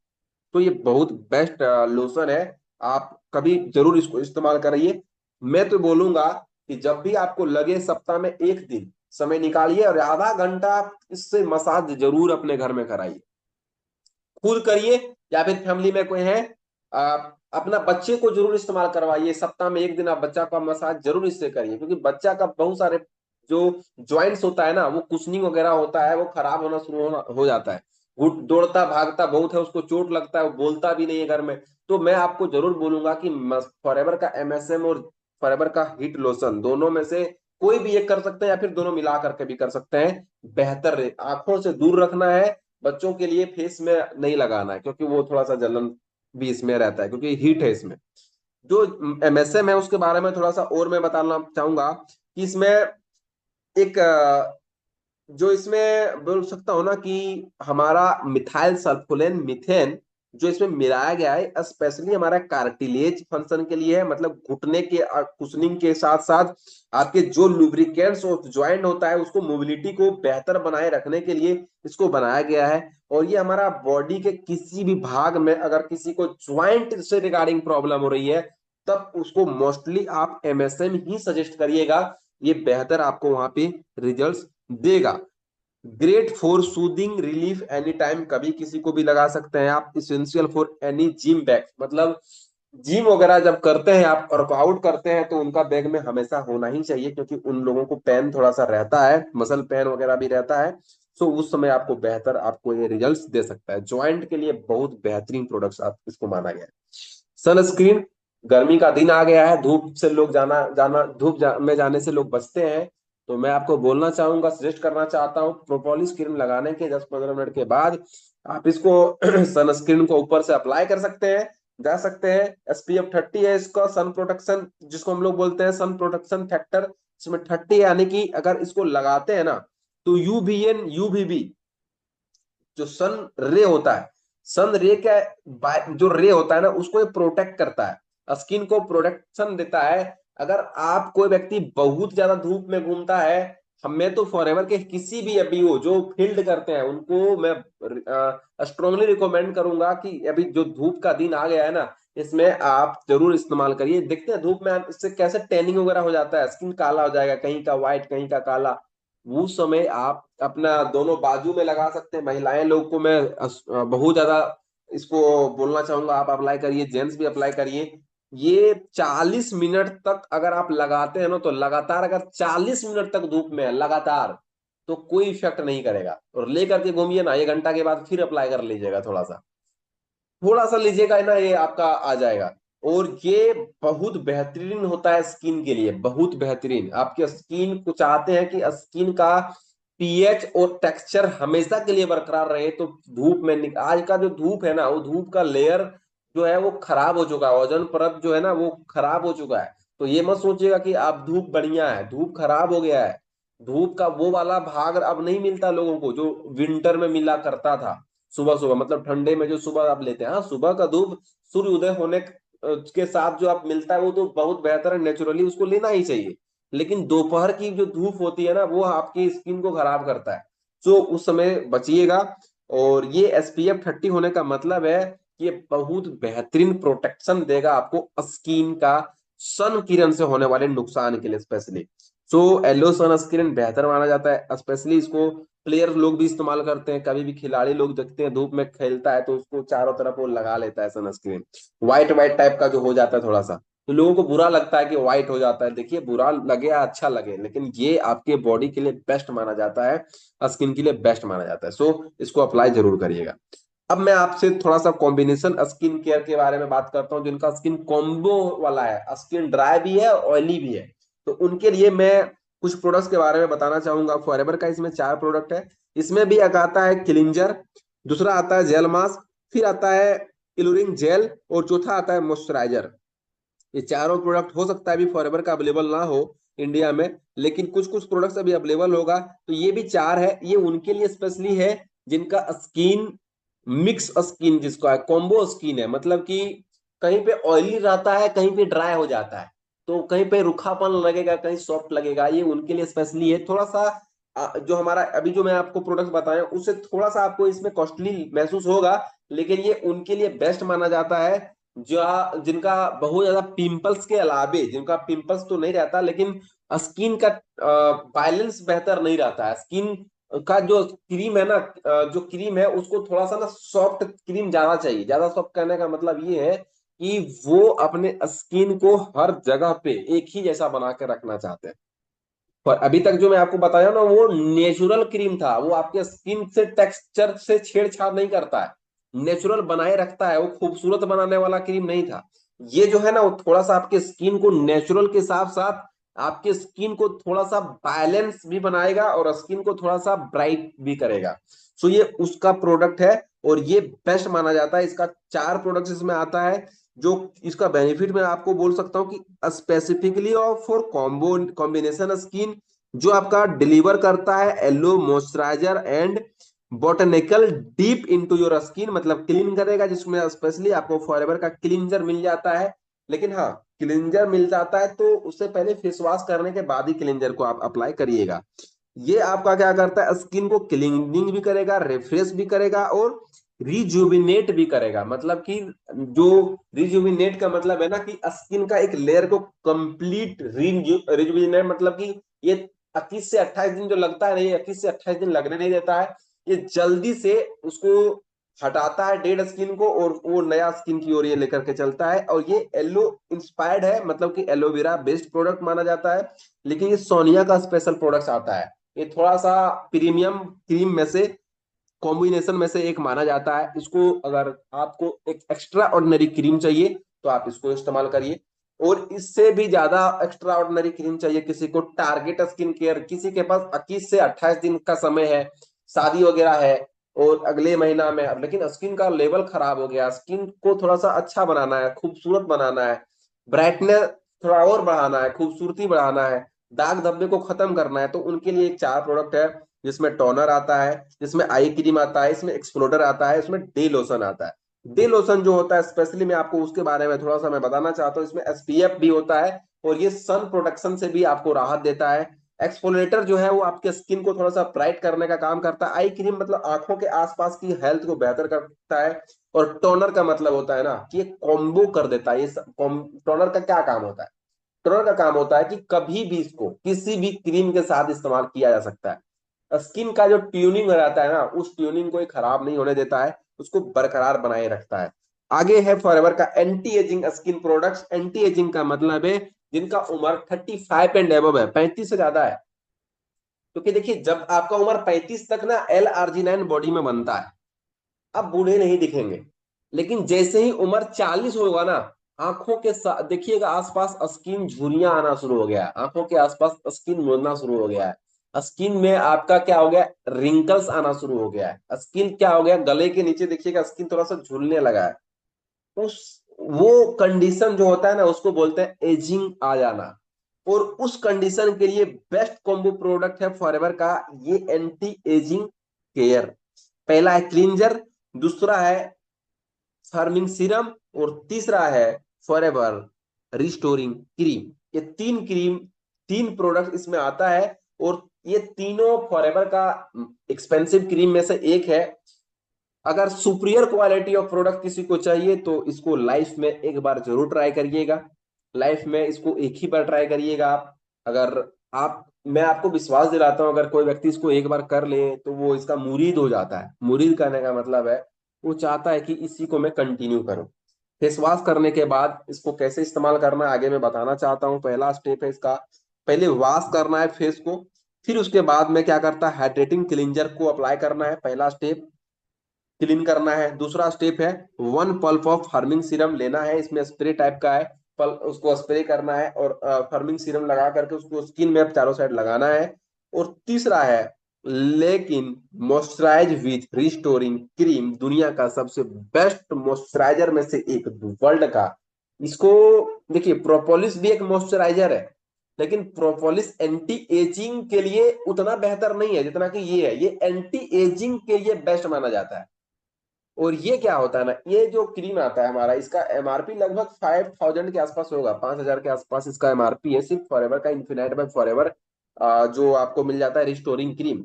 S1: तो ये बहुत बेस्ट लोशन है, आप कभी जरूर इसको इस्तेमाल करिए। मैं तो बोलूंगा कि जब भी आपको लगे, सप्ताह में 1 दिन समय निकालिए और आधा घंटा आप इससे मसाज जरूर अपने घर में कराइए, खुद करिए या फिर फैमिली में कोई है, अपना बच्चे को जरूर इस्तेमाल करवाइए। सप्ताह में 1 दिन आप बच्चा का मसाज जरूर इससे करिए, क्योंकि बच्चा का बहुत सारे जो ज्वाइंट्स होता है ना, वो कुशनिंग वगैरह होता है, वो खराब होना शुरू होना हो जाता है। दौड़ता भागता बहुत है, उसको चोट लगता है, वो बोलता भी नहीं है घर में। तो मैं आपको जरूर बोलूंगा कि फॉरएवर का MSM और फॉरएवर का हीट लोशन दोनों में से कोई भी एक कर सकते हैं, या फिर दोनों मिला करके भी कर सकते हैं। बेहतर आंखों से दूर रखना है, बच्चों के लिए फेस में नहीं लगाना है, क्योंकि वो थोड़ा सा जलन भी इसमें रहता है, क्योंकि हीट है इसमें। जो MSM है उसके बारे में थोड़ा सा और मैं बताना चाहूंगा कि इसमें एक जो इसमें बोल सकता हूँ ना कि हमारा मिथाइल सल्फोनेट मीथेन जो इसमें मिलाया गया है, स्पेशली हमारा कार्टिलेज फंक्शन के लिए है। मतलब घुटने के कुशनिंग के साथ साथ आपके जो लुब्रिकेंट्स और ज्वाइंट होता है, उसको मोबिलिटी को बेहतर बनाए रखने के लिए इसको बनाया गया है। और ये हमारा बॉडी के किसी भी भाग में अगर किसी को ज्वाइंट से रिगार्डिंग प्रॉब्लम हो रही है, तब उसको मोस्टली आप MSM ही सजेस्ट करिएगा, ये बेहतर आपको वहां पे रिजल्ट्स देगा। Great for soothing relief any time, कभी किसी को भी लगा सकते हैं आप। Essential for any gym bag, मतलब जिम वगैरह जब करते हैं आप, वर्कआउट करते हैं, तो उनका बैग में हमेशा होना ही चाहिए, क्योंकि उन लोगों को पेन थोड़ा सा रहता है, मसल पेन वगैरह भी रहता है। सो उस समय आपको बेहतर, आपको ये रिजल्ट्स दे सकता है। ज्वाइंट के लिए बहुत बेहतरीन प्रोडक्ट्स आप इसको माना गया है। सनस्क्रीन, गर्मी का दिन आ गया है, धूप से लोग में जाने से लोग बचते हैं। तो मैं आपको बोलना चाहूंगा, सजेस्ट करना चाहता हूँ, प्रोपोलिस क्रीम लगाने के 10-15 मिनट के बाद आप इसको सनस्क्रीन को ऊपर से अप्लाई कर सकते हैं, जा सकते हैं। SPF 30 है इसका, सन प्रोटेक्शन जिसको हम लोग बोलते हैं, सन प्रोटेक्शन फैक्टर इसमें 30, यानी कि अगर इसको लगाते हैं ना, तो UVN UVB जो सन रे होता है, सन रे का जो रे होता है ना, उसको ये प्रोटेक्ट करता है, स्किन को प्रोटेक्शन देता है। अगर आप कोई व्यक्ति बहुत ज्यादा धूप में घूमता है, हमें तो फॉरएवर के किसी भी अभी वो जो फील्ड करते हैं उनको मैं स्ट्रांगली रिकमेंड करूंगा कि अभी जो धूप का दिन आ गया है ना, इसमें आप जरूर इस्तेमाल करिए। देखते हैं धूप में इससे कैसे टैनिंग वगैरह हो जाता है, स्किन काला हो जाएगा, कहीं का व्हाइट कहीं का काला। उस समय आप अपना दोनों बाजू में लगा सकते हैं। महिलाएं लोग को मैं बहुत ज्यादा इसको बोलना चाहूंगा, आप अप्लाई करिए, जेंट्स भी अप्लाई करिए। ये 40 मिनट तक अगर आप लगाते हैं ना, तो लगातार अगर 40 मिनट तक धूप में है लगातार, तो कोई इफेक्ट नहीं करेगा। और लेकर के घूमिए ना, 1 घंटा के बाद फिर अप्लाई कर लीजिएगा, थोड़ा सा लीजिएगा ना, ये आपका आ जाएगा। और ये बहुत बेहतरीन होता है स्किन के लिए, बहुत बेहतरीन। आपके स्किन को चाहते हैं कि स्किन का पीएच और टेक्सचर हमेशा के लिए बरकरार रहे, तो धूप में आज का जो धूप है ना, वो धूप का लेयर जो है वो खराब हो चुका है, ओजोन परत जो है ना वो खराब हो चुका है। तो ये मत सोचिएगा कि आप धूप बढ़िया है, धूप खराब हो गया है। धूप का वो वाला भाग अब नहीं मिलता लोगों को, जो विंटर में मिला करता था। सुबह सुबह मतलब ठंडे में जो सुबह आप लेते हैं, हाँ सुबह का धूप सूर्य उदय होने के साथ जो आप मिलता है वो तो बहुत बेहतर है, नेचुरली उसको लेना ही चाहिए। लेकिन दोपहर की जो धूप होती है ना वो आपकी स्किन को खराब करता है, तो उस समय बचिएगा। और ये SPF 30 होने का मतलब है कि ये बहुत बेहतरीन प्रोटेक्शन देगा आपको स्किन का सन किरण से होने वाले नुकसान के लिए specially. So aloe sunscreen बेहतर माना जाता है, स्पेशली इसको प्लेयर लोग भी इस्तेमाल करते हैं। कभी भी खिलाड़ी लोग देखते हैं धूप में खेलता है तो उसको चारों तरफ वो लगा लेता है सनस्क्रीन, व्हाइट व्हाइट टाइप का जो हो जाता है थोड़ा सा, तो लोगों को बुरा लगता है कि व्हाइट हो जाता है। देखिए बुरा लगे या अच्छा लगे, लेकिन ये आपके बॉडी के लिए बेस्ट माना जाता है, स्किन के लिए बेस्ट माना जाता है। सो इसको अप्लाई जरूर करिएगा। अब मैं आपसे थोड़ा सा कॉम्बिनेशन स्किन केयर के बारे में बात करता हूँ, जिनका स्किन कॉम्बो वाला है, स्किन ड्राई भी है ऑयली भी है। तो उनके लिए मैं कुछ प्रोडक्ट्स के बारे में बताना चाहूंगा। फॉरएवर का इसमें 4 प्रोडक्ट है। इसमें भी एक आता है क्लिंजर, दूसरा आता है जेल मास्क, फिर आता है इलुरिन जेल, और चौथा आता है मॉइस्चराइजर। ये चारों प्रोडक्ट हो सकता है अभी फॉरएवर का अवेलेबल ना हो इंडिया में, लेकिन कुछ कुछ प्रोडक्ट्स अभी अवेलेबल होगा। तो ये भी 4 है, ये उनके लिए स्पेशली है जिनका स्किन मिक्स स्किन, जिसका है कॉम्बो स्किन है, मतलब कि कहीं पे ऑयली रहता है कहीं पे ड्राई हो जाता है, तो कहीं पे रूखापन लगेगा कहीं सॉफ्ट लगेगा, ये उनके लिए स्पेशली है। थोड़ा सा जो हमारा अभी जो मैं आपको प्रोडक्ट बताया उससे थोड़ा सा आपको इसमें कॉस्टली महसूस होगा, लेकिन ये उनके लिए बेस्ट माना जाता है जो जिनका बहुत ज्यादा पिंपल्स के अलावे, जिनका पिंपल्स तो नहीं रहता लेकिन स्किन का बैलेंस बेहतर नहीं रहता है, स्किन का जो क्रीम है ना, जो क्रीम है उसको थोड़ा सा ना सॉफ्ट क्रीम ज्यादा चाहिए। ज्यादा सॉफ्ट करने का मतलब ये है कि वो अपने स्किन को हर जगह पे एक ही जैसा बना के रखना चाहते हैं। पर अभी तक जो मैं आपको बताया ना वो नेचुरल क्रीम था, वो आपके स्किन से टेक्सचर से छेड़छाड़ नहीं करता है, नेचुरल बनाए रखता है, वो खूबसूरत बनाने वाला क्रीम नहीं था। ये जो है ना वो थोड़ा सा आपके स्किन को नेचुरल के साथ साथ आपके स्किन को थोड़ा सा बैलेंस भी बनाएगा और स्किन को थोड़ा सा ब्राइट भी करेगा। सो ये उसका प्रोडक्ट है और ये बेस्ट माना जाता है। इसका 4 प्रोडक्ट इसमें आता है। जो इसका बेनिफिट मैं आपको बोल सकता हूँ कि स्पेसिफिकली और फॉर कॉम्बो कॉम्बिनेशन स्किन, जो आपका डिलीवर करता है yellow moisturiser and botanical deep into your skin, मतलब क्लीन करेगा, जिसमें स्पेशली आपको फॉरएवर का क्लींजर मिल जाता है। लेकिन हाँ, क्लींजर मिल जाता है तो उससे पहले फेस वॉश करने के बाद ही क्लींजर को आप अप्लाई करिएगा। ये आपका क्या करता है, स्किन को क्लीनिंग भी करेगा, रिफ्रेश भी करेगा और रिजुविनेट भी करेगा। मतलब कि जो रिजुविनेट का मतलब है ना कि स्किन का एक लेयर को कंप्लीट रिजुविनेट, मतलब कि ये 21 से 28 दिन जो लगता है नहीं, 21 से 28 दिन लगने नहीं देता है, ये जल्दी से उसको हटाता है डेड स्किन को और वो नया स्किन की ओर ये लेकर के चलता है। और ये एलो इंस्पायर्ड है, मतलब कि एलोवेरा बेस्ड प्रोडक्ट माना जाता है, लेकिन ये सोनिया का स्पेशल प्रोडक्ट आता है। ये थोड़ा सा प्रीमियम क्रीम में से कॉम्बिनेशन में से एक माना जाता है। इसको अगर आपको एक एक्स्ट्रा ऑर्डिनरी क्रीम चाहिए तो आप इसको इस्तेमाल करिए, और इससे भी ज्यादा एक्स्ट्रा ऑर्डिनरी क्रीम चाहिए किसी को टारगेट स्किन केयर, किसी के पास 21 से 28 दिन का समय है, शादी वगैरह है और अगले महीना में, लेकिन स्किन का लेवल खराब हो गया, स्किन को थोड़ा सा अच्छा बनाना है, खूबसूरत बनाना है, ब्राइटनेस थोड़ा और बढ़ाना है, खूबसूरती बढ़ाना है, दाग धब्बे को खत्म करना है, तो उनके लिए एक 4 प्रोडक्ट है जिसमें टोनर आता है, जिसमें आई क्रीम आता है, इसमें एक्सप्लोडर आता है, इसमें डे लोशन आता है। डे लोशन जो होता है स्पेशली मैं आपको उसके बारे में थोड़ा सा मैं बताना चाहता हूँ, इसमें SPF भी होता है और ये सन प्रोटेक्शन से भी आपको राहत देता है। एक्सफोलेटर जो है वो आपके स्किन को थोड़ा सा ब्राइट करने का काम करता है। आई क्रीम मतलब आंखों के आसपास की हेल्थ को बेहतर करता है। और टोनर का मतलब होता है ना कि ये कॉम्बो कर देता है। टोनर का क्या काम होता है, टोनर का काम होता है कि कभी भी इसको किसी भी क्रीम के साथ इस्तेमाल किया जा सकता है। स्किन का जो ट्यूनिंग रहता है ना उस ट्यूनिंग को ये खराब नहीं होने देता है, उसको बरकरार बनाए रखता है। आगे है फॉरएवर का anti ageing skin products. Anti ageing का मतलब है जिनका उम्र 35 एंड एबव है, 35 से ज्यादा है। क्योंकि देखिए जब आपका उम्र 35 तक ना L-आर्जिनाइन बॉडी में बनता है, अब बूढ़े नहीं दिखेंगे। लेकिन जैसे ही उम्र 40 होगा ना, आंखों के साथ देखिएगा आसपास स्किन झुर्रियां आना शुरू हो गया है, आंखों के आसपास स्किन मुड़ना शुरू हो गया है, स्किन में आपका क्या हो गया, रिंकल्स आना शुरू हो गया है, स्किन क्या हो गया, गले के नीचे देखिएगा स्किन थोड़ा सा झुलने लगा है। उस वो कंडीशन जो होता है ना उसको बोलते हैं एजिंग आ जाना। और उस कंडीशन के लिए बेस्ट कॉम्बो प्रोडक्ट है फॉरएवर का ये एंटी एजिंग केयर। पहला है क्लींजर, दूसरा है फार्मिंग सीरम और तीसरा है फॉरएवर रिस्टोरिंग क्रीम। ये तीन प्रोडक्ट इसमें आता है, और ये तीनों फॉरएवर का एक्सपेंसिव क्रीम में से एक है। अगर सुपीरियर क्वालिटी ऑफ प्रोडक्ट किसी को चाहिए तो इसको लाइफ में एक बार जरूर ट्राई करिएगा। लाइफ में इसको एक ही बार ट्राई करिएगा आप। अगर आप मैं आपको विश्वास दिलाता हूं, अगर कोई व्यक्ति इसको एक बार कर ले तो वो इसका मुरीद हो जाता है। मुरीद करने का मतलब है वो चाहता है कि इसी को मैं कंटिन्यू करूं। फेस वॉश करने के बाद इसको कैसे इस्तेमाल करना है आगे मैं बताना चाहता हूँ। पहला स्टेप है इसका, पहले वॉश करना है फेस को, फिर उसके बाद में क्या करता है, हाइड्रेटिंग क्लींजर को अप्लाई करना है। पहला स्टेप क्लीन करना है। दूसरा स्टेप है 1 पल्प ऑफ फर्मिंग सीरम लेना है, इसमें स्प्रे टाइप का है, पल उसको स्प्रे करना है और फर्मिंग सीरम लगा करके उसको स्किन में चारों साइड लगाना है। और तीसरा है लेकिन मॉइस्चराइज विथ रिस्टोरिंग क्रीम, दुनिया का सबसे बेस्ट मॉइस्चराइजर में से एक, वर्ल्ड का। इसको देखिए, प्रोपोलिस भी एक मॉइस्चराइजर है, लेकिन प्रोपोलिस एंटी एजिंग के लिए उतना बेहतर नहीं है जितना कि ये है। ये एंटी एजिंग के लिए बेस्ट माना जाता है। और ये क्या होता है ना, ये जो क्रीम आता है हमारा, इसका एमआरपी लगभग 5000 के आसपास होगा, 5000 के आसपास इसका एमआरपी है, सिर्फ फॉरएवर का, इन्फिनाइट बाय फॉरएवर जो आपको मिल जाता है रिस्टोरिंग क्रीम।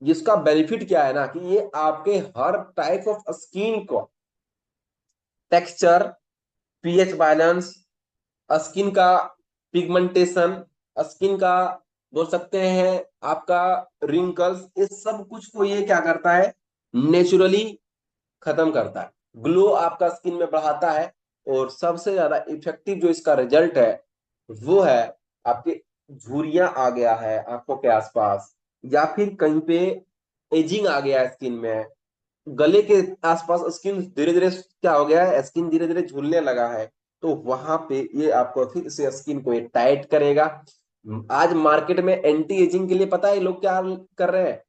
S1: जिसका बेनिफिट क्या है ना, कि ये आपके हर टाइप ऑफ स्किन को, टेक्सचर, पीएच बैलेंस, स्किन का पिगमेंटेशन, स्किन का बोल सकते हैं आपका रिंकल्स, इस सब कुछ को ये क्या करता है, नेचुरली खत्म करता है, ग्लो आपका स्किन में बढ़ाता है। और सबसे ज्यादा इफेक्टिव जो इसका रिजल्ट है वो है आपके झुर्रियां आ गया है आंखों के आसपास, या फिर कहीं पे एजिंग आ गया है स्किन में, गले के आसपास स्किन धीरे धीरे क्या हो गया है, स्किन धीरे धीरे झूलने लगा है, तो वहां पे ये आपको फिर से स्किन को ये टाइट करेगा। आज मार्केट में एंटी एजिंग के लिए पता है लोग क्या कर रहे हैं,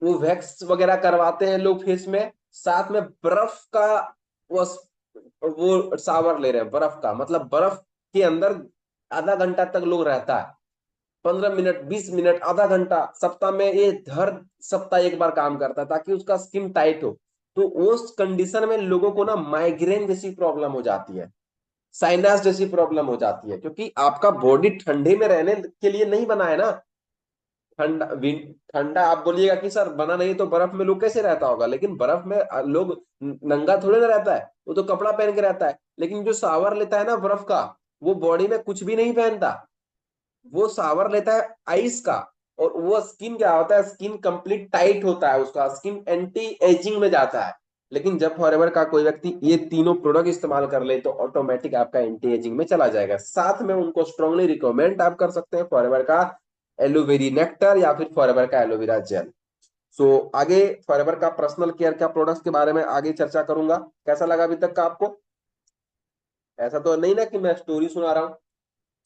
S1: वो वैक्स वगैरह करवाते हैं लोग फेस में, साथ में बर्फ का वो वो शावर ले रहे हैं, बर्फ का मतलब बर्फ के अंदर आधा घंटा तक लोग रहता है, 15 मिनट, 20 मिनट, आधा घंटा, सप्ताह में ये हर सप्ताह एक बार काम करता है ताकि उसका स्किन टाइट हो। तो उस कंडीशन में लोगों को ना माइग्रेन जैसी प्रॉब्लम हो जाती है, साइनस जैसी प्रॉब्लम हो जाती है, क्योंकि आपका बॉडी ठंडे में रहने के लिए नहीं बना है ना। ठंडा ठंडा आप बोलिएगा कि सर बना नहीं तो बर्फ में लोग कैसे रहता होगा, लेकिन बर्फ में लोग नंगा थोड़े ना रहता है, वो तो कपड़ा पहन के रहता है। लेकिन जो शावर लेता है ना बर्फ का, वो बॉडी में कुछ भी नहीं पहनता, वो शावर लेता है आइस का। और वो स्किन क्या होता है, स्किन कंप्लीट टाइट होता है, उसका स्किन एंटी एजिंग में जाता है। लेकिन जब फॉरएवर का कोई व्यक्ति ये तीनों प्रोडक्ट इस्तेमाल कर ले तो ऑटोमेटिक आपका एंटी एजिंग में चला जाएगा। साथ में उनको स्ट्रांगली रिकमेंड आप कर सकते हैं फॉरएवर का एलोवेरी नेक्टर या फिर फॉरएवर का एलोवेरा जेल। सो आगे फॉरएवर का पर्सनल केयर का प्रोडक्ट्स के बारे में आगे चर्चा करूंगा। कैसा लगा अभी तक का आपको? ऐसा तो नहीं ना कि मैं स्टोरी सुना रहा हूँ।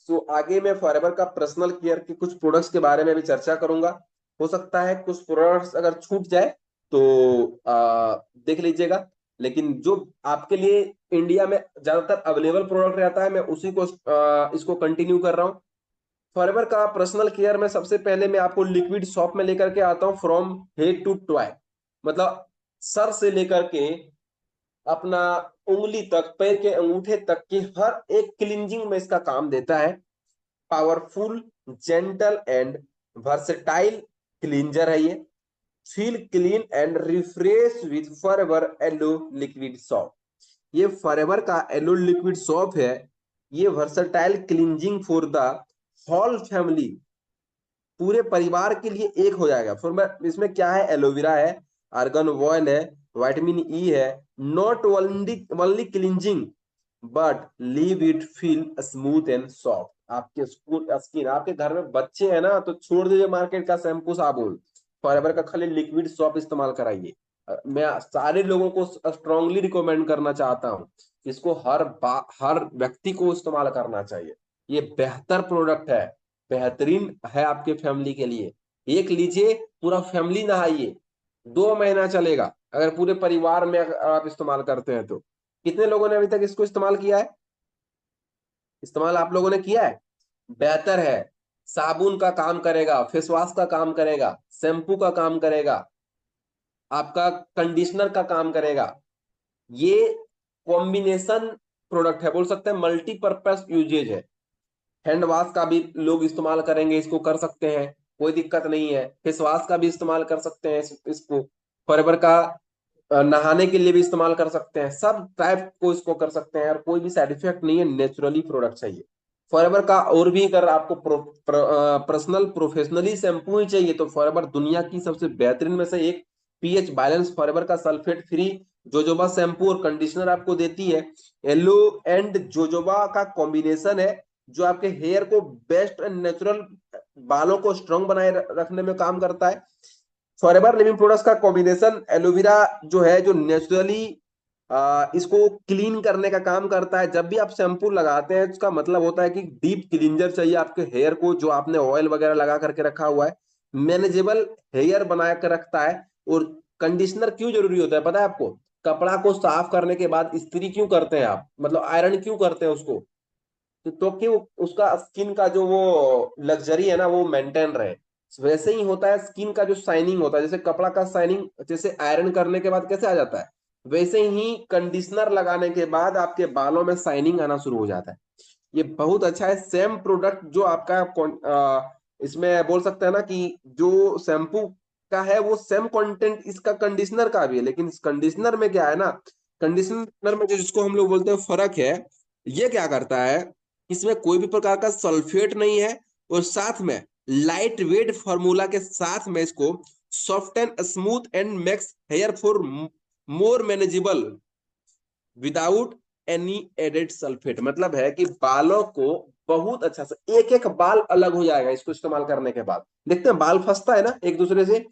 S1: सो आगे मैं फॉरएवर का पर्सनल केयर के कुछ प्रोडक्ट्स के बारे में भी चर्चा करूंगा। हो सकता है कुछ प्रोडक्ट्स अगर छूट जाए तो देख लीजिएगा, लेकिन जो आपके लिए इंडिया में ज्यादातर अवेलेबल प्रोडक्ट रहता है मैं उसी को इसको कंटिन्यू कर रहा हूँ। फॉरएवर का पर्सनल केयर में सबसे पहले मैं आपको लिक्विड शॉप में लेकर के आता हूँ, फ्रॉम हेड टू टॉय, मतलब सर से लेकर के अपना उंगली तक, पैर के अंगूठे तक की हर एक क्लींजिंग में इसका काम देता है। Powerful, gentle and versatile cleanser है ये। Feel clean and refresh with Forever aloe liquid soap. ये फॉरएवर का एलो लिक्विड सॉप है। ये versatile cleansing for the whole family, पूरे परिवार के लिए एक हो जाएगा। फिर मैं इसमें क्या है, एलोवेरा है, आर्गन ऑयल है, विटामिन ई है। Not only cleansing but leave it feel smooth and soft. आपके स्किन, आपके घर में बच्चे हैं ना तो छोड़ दीजिए मार्केट का शैम्पू साबुन, फॉरएवर का खाली लिक्विड सॉप इस्तेमाल कराइए। मैं सारे लोगों को स्ट्रांगली रिकमेंड करना चाहता हूँ, इसको हर व्यक्ति को इस्तेमाल करना चाहिए। ये बेहतर प्रोडक्ट है, बेहतरीन है आपके फैमिली के लिए। एक लीजिए, पूरा फैमिली नहाइए, 2 महीना चलेगा अगर पूरे परिवार में अगर आप इस्तेमाल करते हैं तो। कितने लोगों ने अभी तक इसको इस्तेमाल किया है? इस्तेमाल आप लोगों ने किया है? बेहतर है। साबुन का काम करेगा, फेस वॉश का काम करेगा, शैम्पू का काम करेगा, आपका कंडीशनर का काम करेगा। ये कॉम्बिनेशन प्रोडक्ट है, बोल सकते हैं मल्टीपर्पज यूजेज है। हैंड वॉश का भी लोग इस्तेमाल करेंगे, इसको कर सकते हैं, कोई दिक्कत नहीं है। फेस वॉश का भी इस्तेमाल कर सकते हैं इसको। फॉरएवर का नहाने के लिए भी इस्तेमाल कर सकते हैं, सब टाइप को इसको कर सकते हैं, और कोई भी साइड इफेक्ट नहीं है, नेचुरली प्रोडक्ट चाहिए फॉरएवर का। और भी अगर आपको पर्सनल प्रोफेशनली शैम्पू ही चाहिए तो फॉरएवर दुनिया की सबसे बेहतरीन में से एक पीएच बैलेंस फॉरएवर का सल्फेट फ्री जोजोबा शैम्पू और कंडीशनर आपको देती है। येलो एंड जोजोबा का कॉम्बिनेशन है जो आपके हेयर को बेस्ट एंड नेचुरल बालों को स्ट्रांग बनाए रखने में काम करता है। फॉरएवर लिविंग प्रोडक्ट्स का कॉम्बिनेशन एलोवेरा जो है, जो नेचुरली इसको क्लीन करने का काम करता है। जब भी आप शैम्पू लगाते हैं उसका मतलब होता है कि डीप क्लींजर चाहिए आपके हेयर को, जो आपने ऑयल वगैरह लगा करके रखा हुआ है, मैनेजेबल हेयर बना कर रखता है। और कंडीशनर क्यों जरूरी होता है पता है आपको? कपड़ा को साफ करने के बाद इस्त्री क्यों करते हैं आप, मतलब आयरन क्यों करते हैं उसको? तो कि उसका स्किन का जो वो लग्जरी है ना वो मेंटेन रहे। वैसे ही होता है स्किन का जो शाइनिंग होता है, जैसे कपड़ा का शाइनिंग जैसे आयरन करने के बाद कैसे आ जाता है, वैसे ही कंडीशनर लगाने के बाद आपके बालों में शाइनिंग आना शुरू हो जाता है। ये बहुत अच्छा है। सेम प्रोडक्ट जो आपका इसमें बोल सकते हैं ना कि जो शैम्पू का है वो सेम कंटेंट इसका कंडीशनर का भी है, लेकिन इस कंडीशनर में क्या है ना, कंडीशनर में जो जिसको हम लोग बोलते हैं फर्क है, ये क्या करता है, इसमें कोई भी प्रकार का सल्फेट नहीं है, और साथ में लाइट वेट फॉर्मूला के साथ में इसको soft and smooth and makes hair for more manageable without any added sulphate. मतलब है कि बालों को बहुत अच्छा से, एक एक बाल अलग हो जाएगा इसको इस्तेमाल करने के बाद। देखते हैं बाल फंसता है ना एक दूसरे से,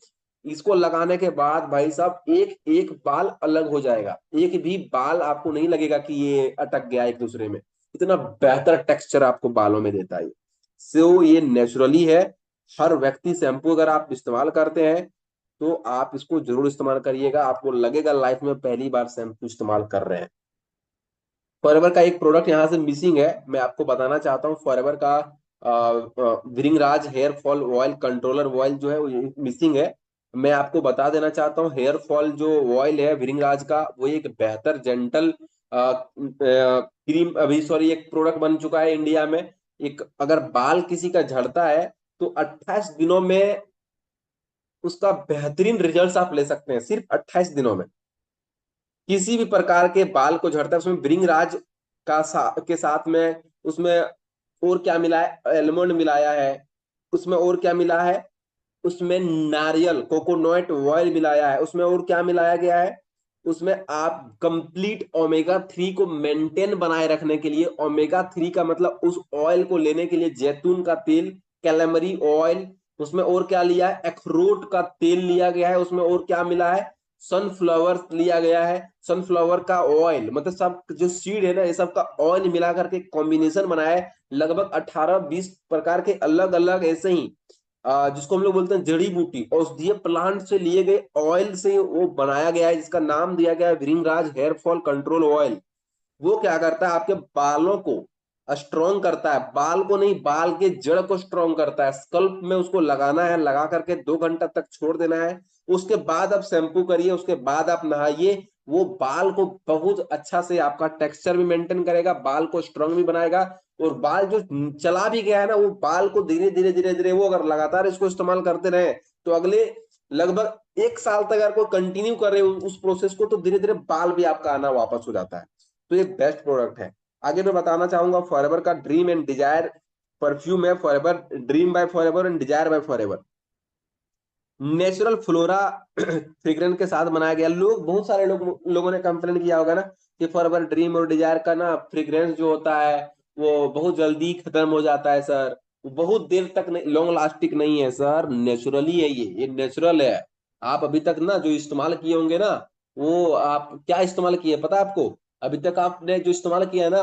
S1: इसको लगाने के बाद भाई साहब एक एक बाल अलग हो जाएगा, एक भी बाल आपको नहीं लगेगा कि ये अटक गया एक दूसरे में। इतना बेहतर टेक्सचर आपको बालों में देता है। सो ये नेचुरली है। हर व्यक्ति शैम्पू अगर आप इस्तेमाल करते हैं तो आप इसको जरूर इस्तेमाल करिएगा, आपको लगेगा लाइफ में पहली बार शैम्पू इस्तेमाल कर रहे हैं। फॉरएवर का एक प्रोडक्ट यहाँ से मिसिंग है, मैं आपको बताना चाहता हूँ। फॉरएवर का Bhringraj hair fall oil controller oil जो है वो मिसिंग है। मैं आपको बता देना चाहता हूँ, हेयर फॉल जो ऑयल है विरिंगराज का, वो एक बेहतर जेंटल क्रीम, अभी सॉरी एक प्रोडक्ट बन चुका है इंडिया में। एक अगर बाल किसी का झड़ता है तो 28 दिनों में उसका बेहतरीन रिजल्ट आप ले सकते हैं, सिर्फ 28 दिनों में। किसी भी प्रकार के बाल को झड़ता है उसमें ब्रिंगराज के साथ में, उसमें और क्या मिला है, एलमंड मिलाया है, उसमें और क्या मिला है, उसमें नारियल कोकोनट ऑयल मिलाया है, उसमें और क्या मिलाया गया है, उसमें आप कंप्लीट ओमेगा 3 को मेंटेन बनाए रखने के लिए, ओमेगा 3 का मतलब उस ऑयल को लेने के लिए जैतून का तेल, कैलमरी ऑयल, उसमें और क्या लिया है, अखरोट का तेल लिया गया है, उसमें और क्या मिला है, सनफ्लावर लिया गया है, सनफ्लावर का ऑयल, मतलब सब जो सीड है ना ये सब का ऑयल मिला करके कॉम्बिनेशन बनाया है। लगभग 18-20 प्रकार के अलग अलग ऐसे ही जिसको हम लोग बोलते हैं जड़ी बूटी औषधीय प्लांट से लिए गए ऑयल से वो बनाया गया है, जिसका नाम दिया गया है विरिंगराज हेयर फॉल कंट्रोल ऑयल। वो क्या करता है, आपके बालों को स्ट्रॉन्ग करता है, बाल को नहीं बाल के जड़ को स्ट्रॉन्ग करता है। स्कल्प में उसको लगाना है, लगा करके 2 घंटा तक छोड़ देना है, उसके बाद आप शैम्पू करिए, उसके बाद आप नहाइए। वो बाल को बहुत अच्छा से आपका टेक्सचर भी मेंटेन करेगा, बाल को स्ट्रांग भी बनाएगा। और बाल जो चला भी गया है ना वो बाल को धीरे धीरे धीरे धीरे, वो अगर लगातार इसको इस्तेमाल करते रहे तो अगले लगभग 1 साल तक अगर कोई कंटिन्यू कर रहे हो उस प्रोसेस को, तो धीरे धीरे बाल भी आपका आना वापस हो जाता है। तो ये बेस्ट प्रोडक्ट है। आगे मैं बताना चाहूंगा फॉरएवर का ड्रीम एंड डिजायर परफ्यूम है। Forever dream by Forever and desire by Forever natural flora fragrance के साथ बनाया गया। लोग बहुत सारे लोगों ने कंप्लेन किया होगा ना कि फॉरएवर ड्रीम और डिजायर का ना फ्रेग्रेंस जो होता है वो बहुत जल्दी खत्म हो जाता है सर, वो बहुत देर तक नहीं, लॉन्ग लास्टिक नहीं है सर। नेचुरली है, ये नेचुरल है। आप अभी तक ना जो इस्तेमाल किए होंगे ना, वो आप क्या इस्तेमाल किए पता है आपको? अभी तक आपने जो इस्तेमाल किया है ना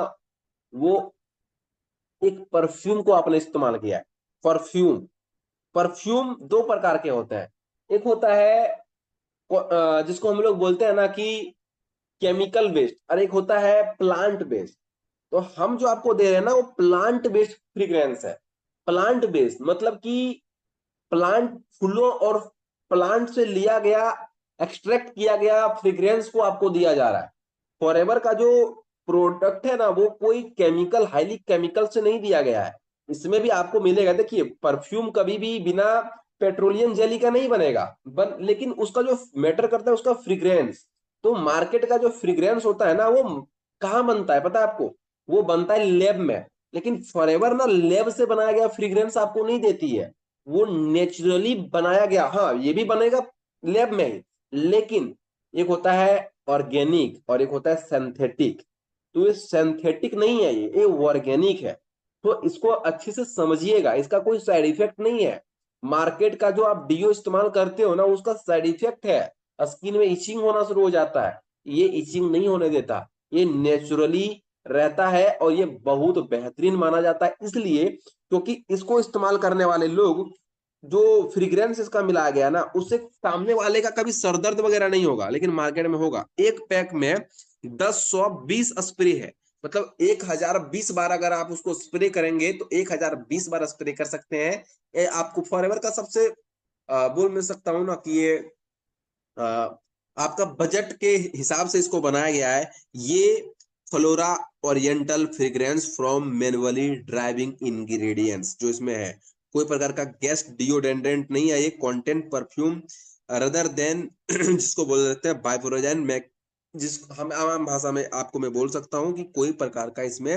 S1: वो एक परफ्यूम को आपने इस्तेमाल किया है। परफ्यूम, परफ्यूम दो प्रकार के होते हैं। एक होता है जिसको हम लोग बोलते हैं ना कि केमिकल बेस्ड, और एक होता है प्लांट बेस्ड। तो हम जो आपको दे रहे हैं ना वो प्लांट बेस्ड फ्रीग्रेंस है। प्लांट बेस्ड मतलब कि प्लांट फूलों और प्लांट से लिया गया, एक्सट्रैक्ट किया गया फ्रेग्रेंस को आपको दिया जा रहा है। फॉरएवर का जो प्रोडक्ट है ना वो कोई केमिकल, हाईली केमिकल से नहीं दिया गया है। इसमें भी आपको मिलेगा, देखिए परफ्यूम कभी भी बिना पेट्रोलियम जेली का नहीं बनेगा, लेकिन उसका जो मैटर करता है उसका फ्रिग्रेंस। तो मार्केट का जो फ्रिग्रेंस होता है ना वो कहाँ बनता है पता है आपको? वो बनता है लैब में। लेकिन फॉरएवर ना लैब से बनाया गया फ्रिग्रेंस आपको नहीं देती है, वो नेचुरली बनाया गया, हाँ ये भी बनेगा लैब में ही, लेकिन एक होता है ऑर्गेनिक और एक होता है सिंथेटिक। तो ये सिंथेटिक नहीं है, ये ऑर्गेनिक है। तो इसको अच्छे से समझिएगा, इसका कोई साइड इफेक्ट नहीं है। मार्केट का जो आप डीओ इस्तेमाल करते हो ना उसका साइड इफेक्ट है, स्किन में इचिंग होना शुरू हो जाता है। ये इचिंग नहीं होने देता, ये नेचुरली रहता है और ये बहुत बेहतरीन माना जाता है, इसलिए क्योंकि इसको इस्तेमाल करने वाले लोग, जो फ्रिग्रेंस इसका मिलाया गया ना उससे सामने वाले का कभी सरदर्द वगैरह नहीं होगा, लेकिन मार्केट में होगा। एक पैक में 10 120 स्प्रे है, मतलब 1020 बार अगर आप उसको स्प्रे करेंगे तो 1020 बार स्प्रे कर सकते हैं। ये आपको फॉरएवर का सबसे बोल मिल सकता हूँ ना कि ये अ, आपका बजट के हिसाब से इसको बनाया गया है। ये flora oriental fragrance from manually driving ingredients जो इसमें है, कोई प्रकार का गैस डिओडेंड्रेंट नहीं है, ये कंटेंट परफ्यूम रदर देन जिसको बोल देते हैं बाइफोरोजाइन मैक, जिस हम आम भाषा में आपको मैं बोल सकता हूँ कि कोई प्रकार का इसमें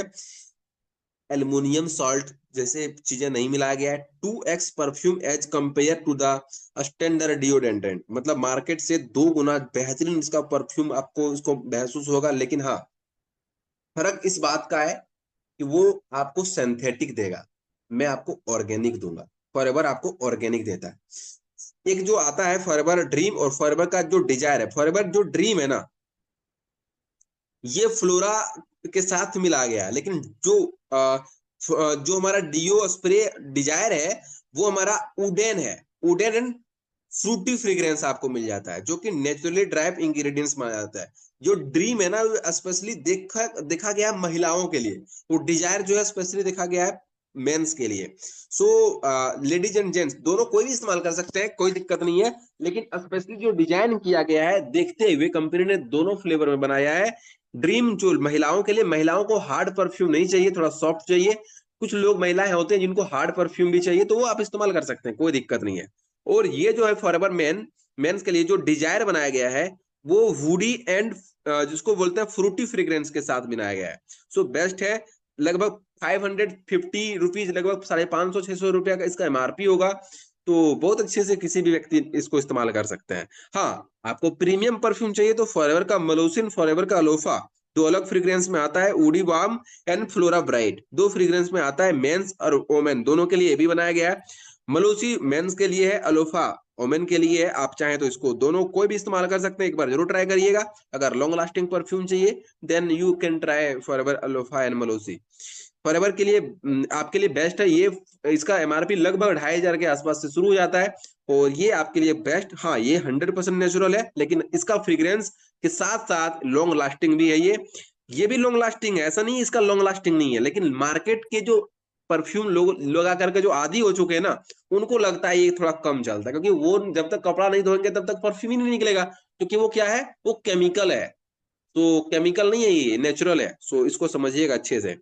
S1: एल्युमिनियम सॉल्ट जैसे चीजें नहीं मिलाया गया है। 2x perfume as compare to the standard deodorant, मतलब मार्केट से 2 गुना बेहतरीन इसका परफ्यूम आपको इसको महसूस होगा। लेकिन हाँ, फर्क इस बात का है कि वो आपको सिंथेटिक देगा, मैं आपको ऑर्गेनिक दूंगा। फॉरएवर आपको ऑर्गेनिक देता है। एक जो आता है फॉरएवर ड्रीम और फॉरएवर का जो डिजायर है, फॉरएवर जो ड्रीम है ना ये फ्लोरा के साथ मिला गया है, लेकिन जो हमारा डीओ स्प्रे डिजायर है वो हमारा उडेन है। उडेन एंड फ्रूटी फ्रेग्रेंस आपको मिल जाता है जो कि नेचुरली ड्राइव इंग्रेडिएंट्स माना जाता है। जो ड्रीम है ना स्पेशली देखा देखा गया है महिलाओं के लिए, वो डिजायर जो है स्पेशली देखा गया है मेंस के लिए। सो लेडीज एंड जेंट्स दोनों कोई भी इस्तेमाल कर सकते हैं, कोई दिक्कत नहीं है। लेकिन स्पेशली जो डिजाइन किया गया है देखते हुए कंपनी ने दोनों फ्लेवर में बनाया है। ड्रीम जो महिलाओं के लिए, महिलाओं को हार्ड परफ्यूम नहीं चाहिए, थोड़ा सॉफ्ट चाहिए। कुछ लोग महिलाएं होते हैं जिनको हार्ड परफ्यूम भी चाहिए, तो वो आप इस्तेमाल कर सकते हैं, कोई दिक्कत नहीं है। और ये जो है फॉरएवर मेंस के लिए जो डिजायर बनाया गया है वो वुडी एंड जिसको बोलते हैं फ्रूटी फ्रेग्रेंस के साथ बनाया गया है। सो बेस्ट है। लगभग 550 रुपीज, लगभग 550 600 रुपया का इसका एमआरपी होगा। तो बहुत अच्छे से किसी भी व्यक्ति इसको इस्तेमाल कर सकते हैं। हाँ, आपको प्रीमियम परफ्यूम चाहिए तो फॉरएवर का मलोसिन, फॉरएवर का अलोफा, दो अलग फ्रेग्रेंस में आता है। उडी वार्म एंड फ्लोरा ब्राइट दो फ्रेग्रेंस में आता है। मेंस और वोमेन दोनों के लिए भी बनाया गया है। मलूसी मेंस के लिए है, अलोफा ओमेन के लिए है। आप चाहें तो इसको दोनों कोई भी इस्तेमाल कर सकते हैं, एक बार जरूर ट्राई करिएगा। अगर लॉन्ग लास्टिंग परफ्यूम चाहिए then you can try Forever अलोफा एंड मलूसी। फॉरएवर के लिए आपके लिए बेस्ट है ये। इसका एमआरपी लगभग 2500 के आसपास से शुरू हो जाता है और ये आपके लिए बेस्ट। हाँ, ये 100% नेचुरल है, लेकिन इसका फ्रेग्रेंस के साथ साथ लॉन्ग लास्टिंग भी है। ये भी लॉन्ग लास्टिंग है, ऐसा नहीं इसका लॉन्ग लास्टिंग नहीं है, लेकिन मार्केट के जो परफ्यूम लोग लगा करके जो आदी हो चुके हैं ना उनको लगता है ये थोड़ा कम चलता है, क्योंकि वो जब तक कपड़ा नहीं धोएंगे तब तक परफ्यूम ही नहीं निकलेगा, क्योंकि वो क्या है, वो केमिकल है। तो केमिकल नहीं है, ये नेचुरल है। सो इसको समझिएगा अच्छे से।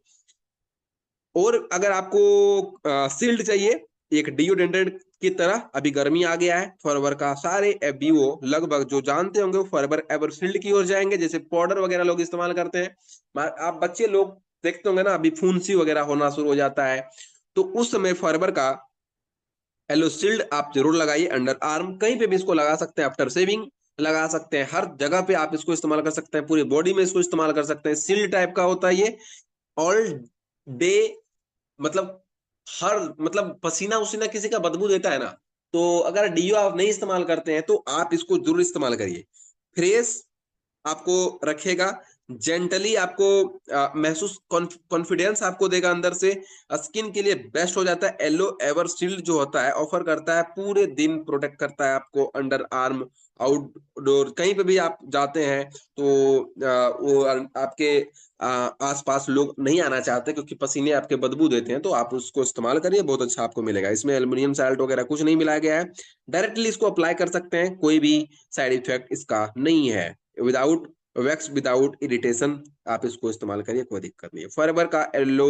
S1: और अगर आपको सील्ड चाहिए एक डिओड्रेंट की तरह, अभी गर्मी आ गया है, फॉरएवर का सारे एबीओ लगभग जो जानते होंगे वो फॉरएवर एवर सील्ड की ओर जाएंगे। जैसे पाउडर वगैरह लोग इस्तेमाल करते हैं, आप बच्चे लोग देखते होंगे ना अभी फुंसी वगैरह होना शुरू हो जाता है, तो उस समय फॉरएवर का एलोसील्ड आप जरूर लगाइए। अंडर आर्म कहीं पे भी इसको लगा सकते हैं, आफ्टर सेविंग लगा सकते हैं, हर जगह पे आप इसको इस्तेमाल कर सकते हैं, पूरी बॉडी में इसको इस्तेमाल कर सकते हैं। सील्ड टाइप का होता है ये, ऑल डे, मतलब हर, मतलब पसीना उसीना किसी का बदबू देता है ना, तो अगर डीओ आप नहीं इस्तेमाल करते हैं तो आप इसको जरूर इस्तेमाल करिए। फ्रेश आपको रखेगा, जेंटली आपको महसूस कॉन्फिडेंस आपको देगा अंदर से। स्किन के लिए बेस्ट हो जाता है। एलो एवर शील्ड जो होता है ऑफर करता है, पूरे दिन प्रोटेक्ट करता है आपको अंडर आर्म, आउटडोर कहीं पे भी आप जाते हैं तो वो आपके आसपास लोग नहीं आना चाहते क्योंकि पसीने आपके बदबू देते हैं, तो आप उसको इस्तेमाल करिए, बहुत अच्छा आपको मिलेगा। इसमें एल्युमिनियम साल्ट वगैरह कुछ नहीं मिलाया गया है, डायरेक्टली इसको अप्लाई कर सकते हैं, कोई भी साइड इफेक्ट इसका नहीं है। विदाउट वैक्स विदाउट इरिटेशन, आप इसको इस्तेमाल करिए, कोई दिक्कत नहीं है। फॉरएवर का yellow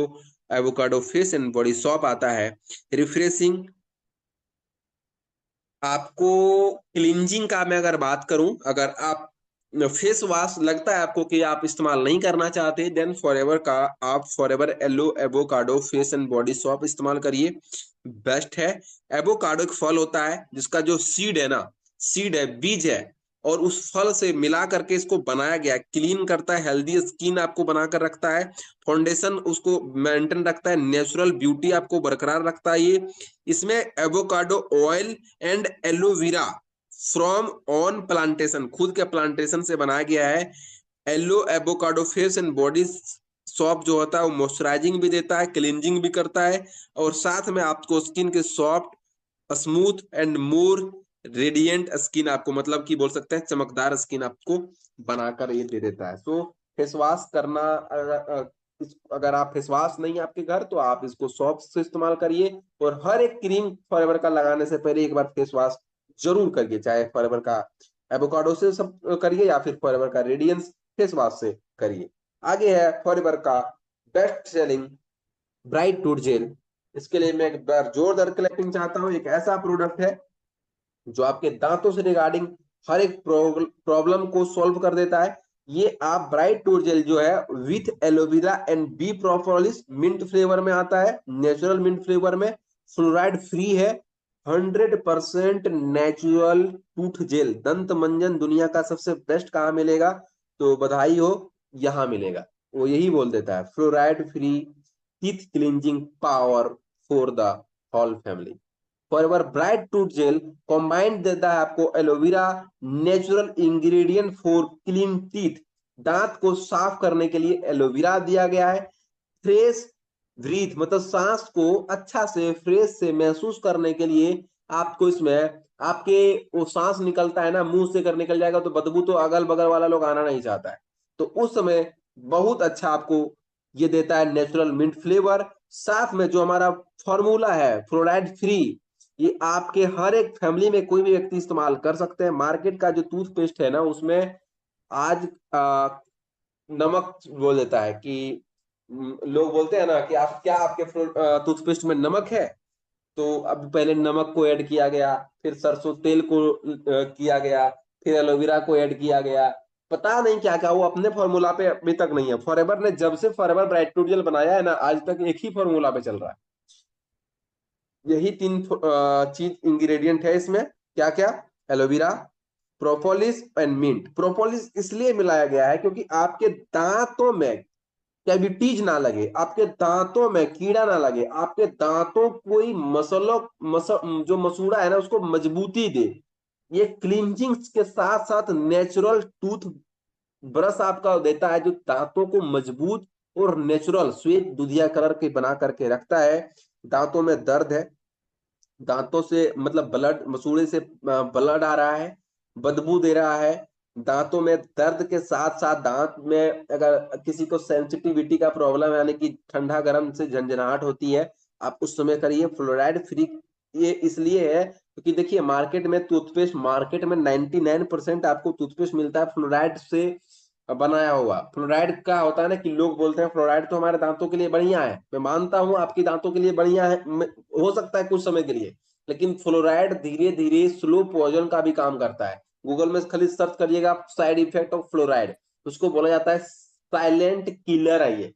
S1: avocado face and body shop आता है, रिफ्रेशिंग। आपको क्लींजिंग का मैं अगर बात करूं, अगर आप फेस वॉश लगता है आपको कि आप इस्तेमाल नहीं करना चाहते, देन फॉरएवर का आप forever yellow avocado face and body shop इस्तेमाल करिए, बेस्ट है। एवोकाडो एक फल होता है जिसका जो सीड है ना, सीड है, बीज है, और उस फल से मिला करके इसको बनाया गया, क्लीन करता है, हेल्दी स्किन आपको बनाकर रखता है, फाउंडेशन उसको मेंटेन रखता है, नेचुरल ब्यूटी आपको बरकरार रखता है ये। इसमें avocado oil and aloe vera from on plantation, खुद के प्लांटेशन से बनाया गया है। Aloe avocado face and body soap जो होता है वो मॉइस्चराइजिंग भी देता है, क्लींजिंग भी करता है, और साथ में आपको स्किन के soft, smooth and more radiant skin आपको, मतलब कि बोल सकते हैं चमकदार स्किन आपको बनाकर ये दे देता है। सो फेस वॉश करना, अगर आप फेस वॉश नहीं है आपके घर तो आप इसको सॉफ्ट से इस्तेमाल करिए, और हर एक क्रीम फॉरएवर का लगाने से पहले एक बार फेस वॉश जरूर करिए, चाहे फॉरएवर का एवोकाडो से सब करिए या फिर फॉरएवर का रेडियंस फेस वॉश से करिए। आगे है फॉरएवर का best selling bright tooth gel. इसके लिए मैं एक बार जोरदार क्लैपिंग चाहता हूँ। एक ऐसा प्रोडक्ट है जो आपके दांतों से रिगार्डिंग हर एक प्रॉब्लम को सॉल्व कर देता है। ये आप ब्राइट टूथ जेल जो है with aloe vera and bee propolis mint flavour में आता है, नेचुरल मिंट फ्लेवर में, फ्लोराइड फ्री है, 100% नेचुरल टूथ जेल। दंत मंजन दुनिया का सबसे बेस्ट कहाँ मिलेगा? तो बधाई हो, यहाँ मिलेगा। वो यही बोल देता है, fluoride free teeth cleansing power for the whole family. Forever bright tooth gel combined देता है आपको aloe, natural ingredient for clean teeth. दांत को साफ करने के लिए एलोवेरा दिया गया है। फ्रेश ब्रीथ, मतलब सांस को अच्छा से फ्रेश से महसूस करने के लिए आपको इसमें, आपके वो सांस निकलता है ना, मुंह से कर निकल जाएगा तो बदबू तो अगल बगल वाला लोग आना नहीं चाहता है, तो उस समय बहुत अच्छा आपको ये देता है नेचुरल मिंट फ्लेवर। साथ में जो हमारा फॉर्मूला है फ्लोराइड फ्री, ये आपके हर एक फैमिली में कोई भी व्यक्ति इस्तेमाल कर सकते हैं। मार्केट का जो टूथपेस्ट है ना उसमें आज नमक बोल देता है कि लोग बोलते हैं ना कि आप क्या, आपके टूथपेस्ट में नमक है? तो अब पहले नमक को ऐड किया गया, फिर सरसों तेल को किया गया, फिर एलोवेरा को ऐड किया गया, पता नहीं क्या क्या, वो अपने फॉर्मूला पे अभी तक नहीं है। फॉरएवर ने जब से फॉरएवर ब्राइट टूथ जेल बनाया है ना, आज तक एक ही फॉर्मूला पे चल रहा है। यही तीन चीज इंग्रेडिएंट है इसमें। क्या क्या? Aloe vera, propolis and mint. Propolis इसलिए मिलाया गया है क्योंकि आपके दांतों में कैविटीज ना लगे, आपके दांतों में कीड़ा ना लगे, आपके दांतों कोई जो मसूड़ा है ना उसको मजबूती दे। ये क्लींजिंग के साथ साथ नेचुरल टूथ ब्रश आपका देता है जो दांतों को मजबूत और नेचुरल श्वेत दुधिया कलर के बना करके रखता है। दांतों में दर्द है, दांतों से मतलब ब्लड, मसूड़े से ब्लड आ रहा है, बदबू दे रहा है, दांतों में दर्द के साथ साथ दांत में अगर किसी को सेंसिटिविटी का प्रॉब्लम है, यानी कि ठंडा गर्म से झंझनाहट होती है, आप उस समय करिए फ्लोराइड फ्री। ये इसलिए है क्योंकि देखिए मार्केट में टूथपेस्ट, मार्केट में 99% आपको टूथपेस्ट मिलता है फ्लोराइड से बनाया हुआ। फ्लोराइड का होता है ना कि लोग बोलते हैं फ्लोराइड तो हमारे दांतों के लिए बढ़िया है, मैं मानता हूं आपकी दांतों के लिए बढ़िया है, हो सकता है कुछ समय के लिए, लेकिन फ्लोराइड धीरे धीरे स्लो पॉइजन का भी काम करता है। गूगल में खाली सर्च करिएगा साइड इफेक्ट ऑफ फ्लोराइड, उसको बोला जाता है साइलेंट किलर है ये।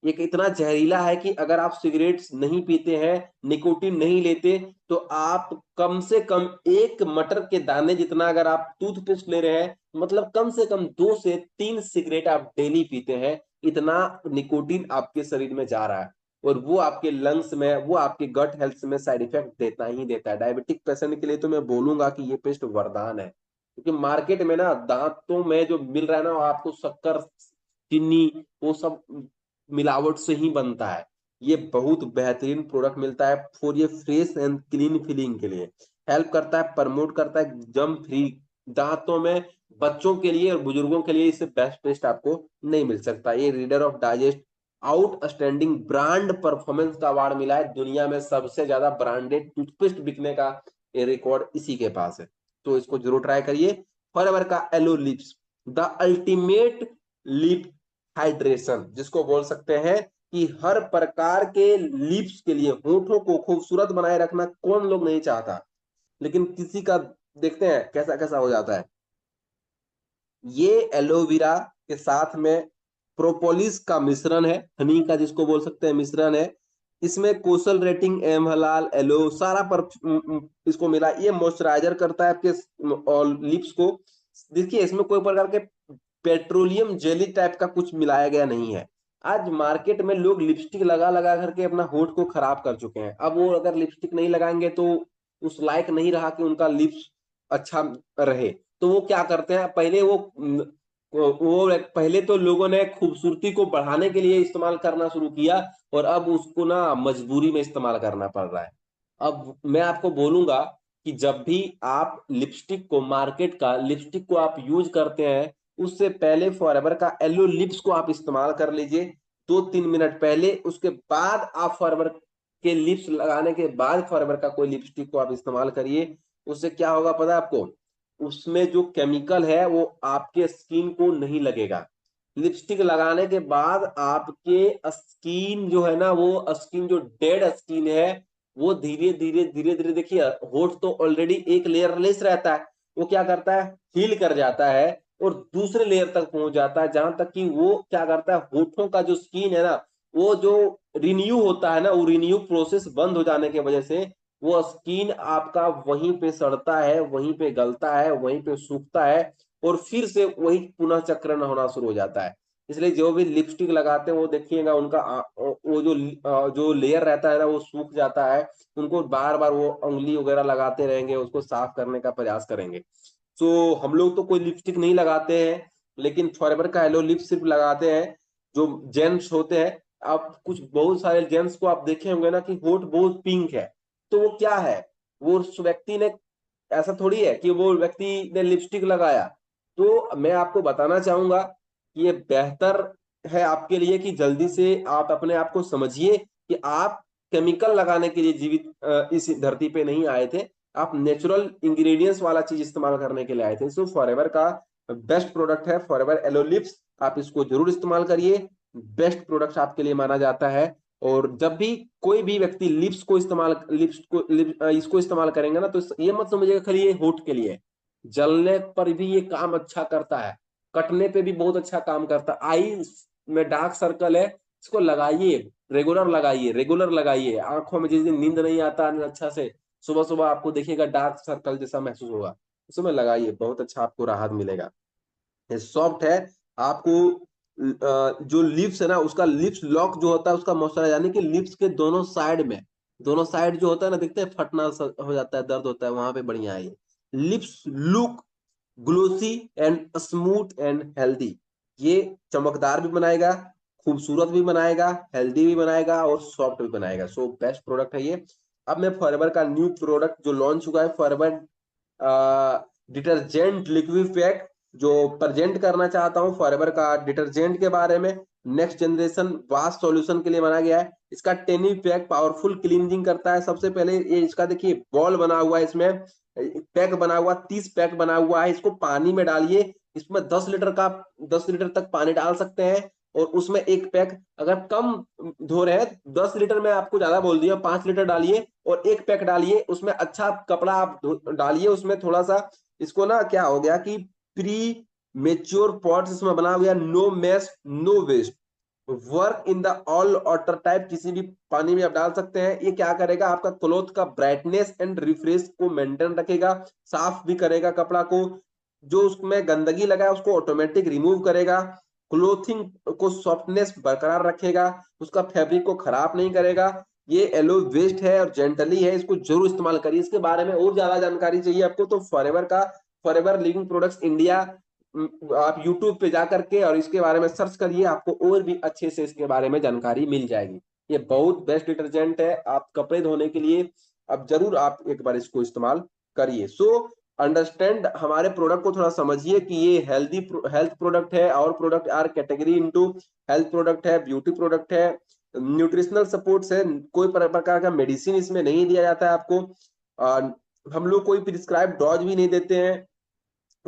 S1: एक इतना जहरीला है कि अगर आप सिगरेट्स नहीं पीते हैं, निकोटीन नहीं लेते, तो आप कम से कम एक मटर के दाने जितना अगर आप टूथपेस्ट ले रहे हैं, मतलब कम से कम 2 से 3 सिगरेट आप डेली पीते हैं, इतना निकोटीन आपके शरीर में जा रहा है, और वो आपके लंग्स में, वो आपके गट हेल्थ में साइड इफेक्ट देता ही देता है। डायबिटिक पेशेंट के लिए तो मैं बोलूंगा कि ये पेस्ट वरदान है, क्योंकि मार्केट में ना दांतों में जो मिल रहा है ना, आपको शक्कर, चीनी, वो सब मिलावट से ही बनता है। ये बहुत बेहतरीन प्रोडक्ट मिलता है फॉर ये फ्रेश एंड क्लीन फीलिंग के लिए, हेल्प करता है, प्रमोट करता है जम फ्री दांतों में। बच्चों के लिए और बुजुर्गों के लिए इससे बेस्ट पेस्ट आपको नहीं मिल सकता। ये reader of digest outstanding brand performance का अवार्ड मिला है। दुनिया में सबसे ज्यादा ब्रांडेड टूथपेस्ट बिकने का ये रिकॉर्ड इसी के पास है, तो इसको जरूर ट्राई करिए। फॉरएवर का aloe lips, the ultimate lip hydration, जिसको बोल सकते हैं कि हर प्रकार के लिप्स के लिए, होठों को खूबसूरत बनाए रखना कौन लोग नहीं चाहता, लेकिन किसी का देखते हैं कैसा कैसा हो जाता है। ये एलोवेरा के साथ में प्रोपोलिस का मिश्रण है, हनी का जिसको बोल सकते हैं मिश्रण है। इसमें कोसल रेटिंग, एम हलाल, एलो सारा पर इसको मिला। ये मॉइस्चराइजर करता है आपके और लिप्स को। देखिए इसमें कोई प्रकार के पेट्रोलियम जेली टाइप का कुछ मिलाया गया नहीं है। आज मार्केट में लोग लिपस्टिक लगा लगा करके अपना होठ को खराब कर चुके हैं। अब वो अगर लिपस्टिक नहीं लगाएंगे तो उस लायक नहीं रहा कि उनका लिप्स अच्छा रहे। तो वो क्या करते हैं, पहले वो पहले तो लोगों ने खूबसूरती को बढ़ाने के लिए इस्तेमाल करना शुरू किया, और अब उसको ना मजबूरी में इस्तेमाल करना पड़ रहा है। अब मैं आपको बोलूंगा कि जब भी आप लिपस्टिक को, मार्केट का लिपस्टिक को आप यूज करते हैं, उससे पहले फॉरएवर का एलो लिप्स को आप इस्तेमाल कर लीजिए 2-3 मिनट पहले। उसके बाद आप फॉरएवर के लिप्स लगाने के बाद फॉरएवर का कोई लिपस्टिक को आप इस्तेमाल करिए। उससे क्या होगा पता है आपको, उसमें जो केमिकल है वो आपके स्किन को नहीं लगेगा। लिपस्टिक लगाने के बाद आपके स्किन जो है ना, वो स्किन जो डेड स्किन है, वो धीरे धीरे धीरे धीरे, देखिए होठ तो ऑलरेडी एक लेयर लेस रहता है, वो क्या करता है, हील कर जाता है और दूसरे लेयर तक पहुंच जाता है, जहां तक कि वो क्या करता है, होठों का जो स्किन है ना, वो जो रिन्यू होता है ना, वो रिन्यू प्रोसेस बंद हो जाने की वजह से वो स्किन आपका वहीं पे सड़ता है, वहीं पे गलता है, वहीं पे सूखता है, और फिर से वही पुनः चक्रण होना शुरू हो जाता है। इसलिए जो भी लिपस्टिक लगाते हैं वो देखिएगा उनका वो जो लेयर रहता है ना, वो सूख जाता है। उनको बार बार वो उंगली वगैरह लगाते रहेंगे, उसको साफ करने का प्रयास करेंगे। तो हम लोग तो कोई लिपस्टिक नहीं लगाते हैं, लेकिन फॉरएवर का हेलो लिप सिर्फ लगाते हैं जो जेंट्स होते हैं। आप कुछ बहुत सारे जेंट्स को आप देखे होंगे ना कि होठ बहुत पिंक है, तो वो क्या है, वो उस व्यक्ति ने, ऐसा थोड़ी है कि वो व्यक्ति ने लिपस्टिक लगाया। तो मैं आपको बताना चाहूंगा कि ये बेहतर है आपके लिए कि जल्दी से आप अपने आप को समझिए कि आप केमिकल लगाने के लिए जीवित इस धरती पे नहीं आए थे। आप नेचुरल इंग्रेडिएंट्स वाला चीज इस्तेमाल करने के लिए आए थे। सो फॉरएवर का बेस्ट प्रोडक्ट है फॉरएवर एलो लिप्स, आप इसको जरूर इस्तेमाल करिए। बेस्ट प्रोडक्ट आपके लिए माना जाता है। और जब भी कोई भी व्यक्ति इसको इस्तेमाल करेंगे ना, तो ये मत समझिएगा खाली ये होठ के लिए, जलने पर भी ये काम अच्छा करता है, कटने पे भी बहुत अच्छा काम करता है। आई में डार्क सर्कल है, इसको लगाइए, रेगुलर लगाइए, रेगुलर लगाइए। आंखों में जिस दिन नींद नहीं आता अच्छा से, सुबह सुबह आपको देखिएगा डार्क सर्कल जैसा महसूस होगा, उस समय लगाइए, बहुत अच्छा आपको राहत मिलेगा। ये सॉफ्ट है। आपको जो लिप्स है ना, उसका लिप्स लॉक जो होता है उसका मॉइस्चराइजर, यानी कि लिप्स के दोनों साइड में, दोनों साइड जो होता है ना, दिखते हैं फटना हो जाता है, दर्द होता है, वहां पे बढ़िया है ये। Lips look glossy and smooth and healthy. ये चमकदार भी बनाएगा, खूबसूरत भी बनाएगा, हेल्दी भी बनाएगा और सॉफ्ट भी बनाएगा। सो बेस्ट प्रोडक्ट है ये। अब मैं फॉरएवर का न्यू प्रोडक्ट जो लॉन्च हुआ है, फॉरएवर डिटर्जेंट लिक्विड पैक, जो प्रेजेंट करना चाहता हूँ फॉरएवर का डिटर्जेंट के बारे में। नेक्स्ट जनरेशन वॉश सॉल्यूशन के लिए बना गया है। इसका टेनी पैक पावरफुल क्लींजिंग करता है। सबसे पहले ये इसका देखिए बॉल बना हुआ है, इसमें पैक बना हुआ, 30 पैक बना हुआ है। इसको पानी में डालिए, इसमें 10 लीटर तक पानी डाल सकते हैं, और उसमें एक पैक, अगर कम धो रहे हैं, 10 लीटर में आपको ज्यादा बोल दिया, 5 लीटर डालिए और एक पैक डालिए। उसमें अच्छा कपड़ा आप डालिए उसमें थोड़ा सा। इसको ना क्या हो गया कि प्री मेच्योर पॉट्स इसमें बना हुआ, no mess no waste, work in the all water type, किसी भी पानी में आप डाल सकते हैं। ये क्या करेगा, आपका क्लोथ का ब्राइटनेस एंड रिफ्रेश को मेंटेन रखेगा, साफ भी करेगा कपड़ा को, जो उसमें गंदगी लगा है उसको ऑटोमेटिक रिमूव करेगा, क्लोथिंग को सॉफ्टनेस बरकरार रखेगा, उसका फैब्रिक को खराब नहीं करेगा। ये एलो वेस्ट है और जेंटली है, इसको जरूर इस्तेमाल करिए। इसके बारे में और ज्यादा जानकारी चाहिए आपको तो फॉरएवर लिविंग प्रोडक्ट्स इंडिया, आप यूट्यूब पे जा करके और इसके बारे में सर्च करिए, आपको और भी अच्छे से इसके बारे में जानकारी मिल जाएगी। ये बहुत बेस्ट डिटर्जेंट है आप कपड़े धोने के लिए। अब जरूर आप एक बार इसको इस्तेमाल करिए। सो अंडरस्टैंड, हमारे प्रोडक्ट को थोड़ा समझिए कि ये हेल्थ प्रोडक्ट है, और product are category into health product है, ब्यूटी प्रोडक्ट है, न्यूट्रिशनल सपोर्ट्स है। कोई प्रकार का मेडिसिन इसमें नहीं दिया जाता है आपको। हम लोग कोई प्रिस्क्राइब डोज भी नहीं देते हैं।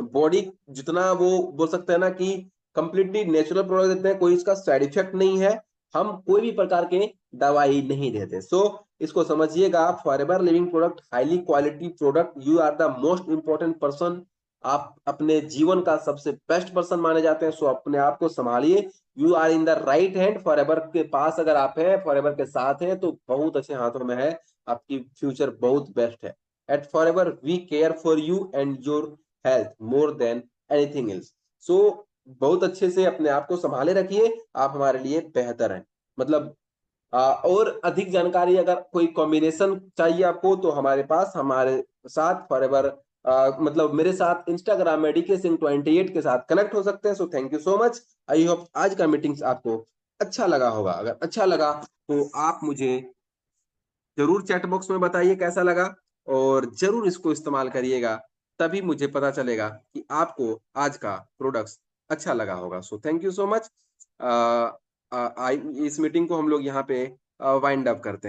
S1: बॉडी जितना वो बोल सकते हैं ना कि कंप्लीटली नेचुरल प्रोडक्ट देते हैं, कोई इसका साइड इफेक्ट नहीं है, हम कोई भी प्रकार के दवाई नहीं देते। सो इसको समझिएगा, Forever living product highly quality product, you are the most important person, आप अपने जीवन का सबसे बेस्ट पर्सन माने जाते हैं। सो अपने आप को संभालिए, you are in the right hand, Forever के पास अगर आप हैं, फॉरएवर के साथ हैं, तो बहुत अच्छे हाथों में है, आपकी फ्यूचर बहुत बेस्ट है। At Forever we care for you and your health more than anything else. So बहुत अच्छे से अपने आप को संभाले रखिए, आप हमारे लिए बेहतर हैं। मतलब और अधिक जानकारी अगर कोई कॉम्बिनेशन चाहिए आपको, तो हमारे पास हमारे साथ फॉरएवर मतलब मेरे साथ इंस्टाग्राम में डीके सिंह 28 के साथ कनेक्ट हो सकते हैं। So thank you so much. I hope आज का मीटिंग्स आपको अच्छा लगा होगा। अगर अच्छा लगा तो आप मुझे जरूर चैट बॉक्स में बताइए कैसा लगा, और जरूर इसको इस्तेमाल करिएगा, तभी मुझे पता चलेगा कि आपको आज का प्रोडक्ट्स अच्छा लगा होगा। So thank you so much. इस मीटिंग को हम लोग यहाँ पे वाइंड अप करते हैं।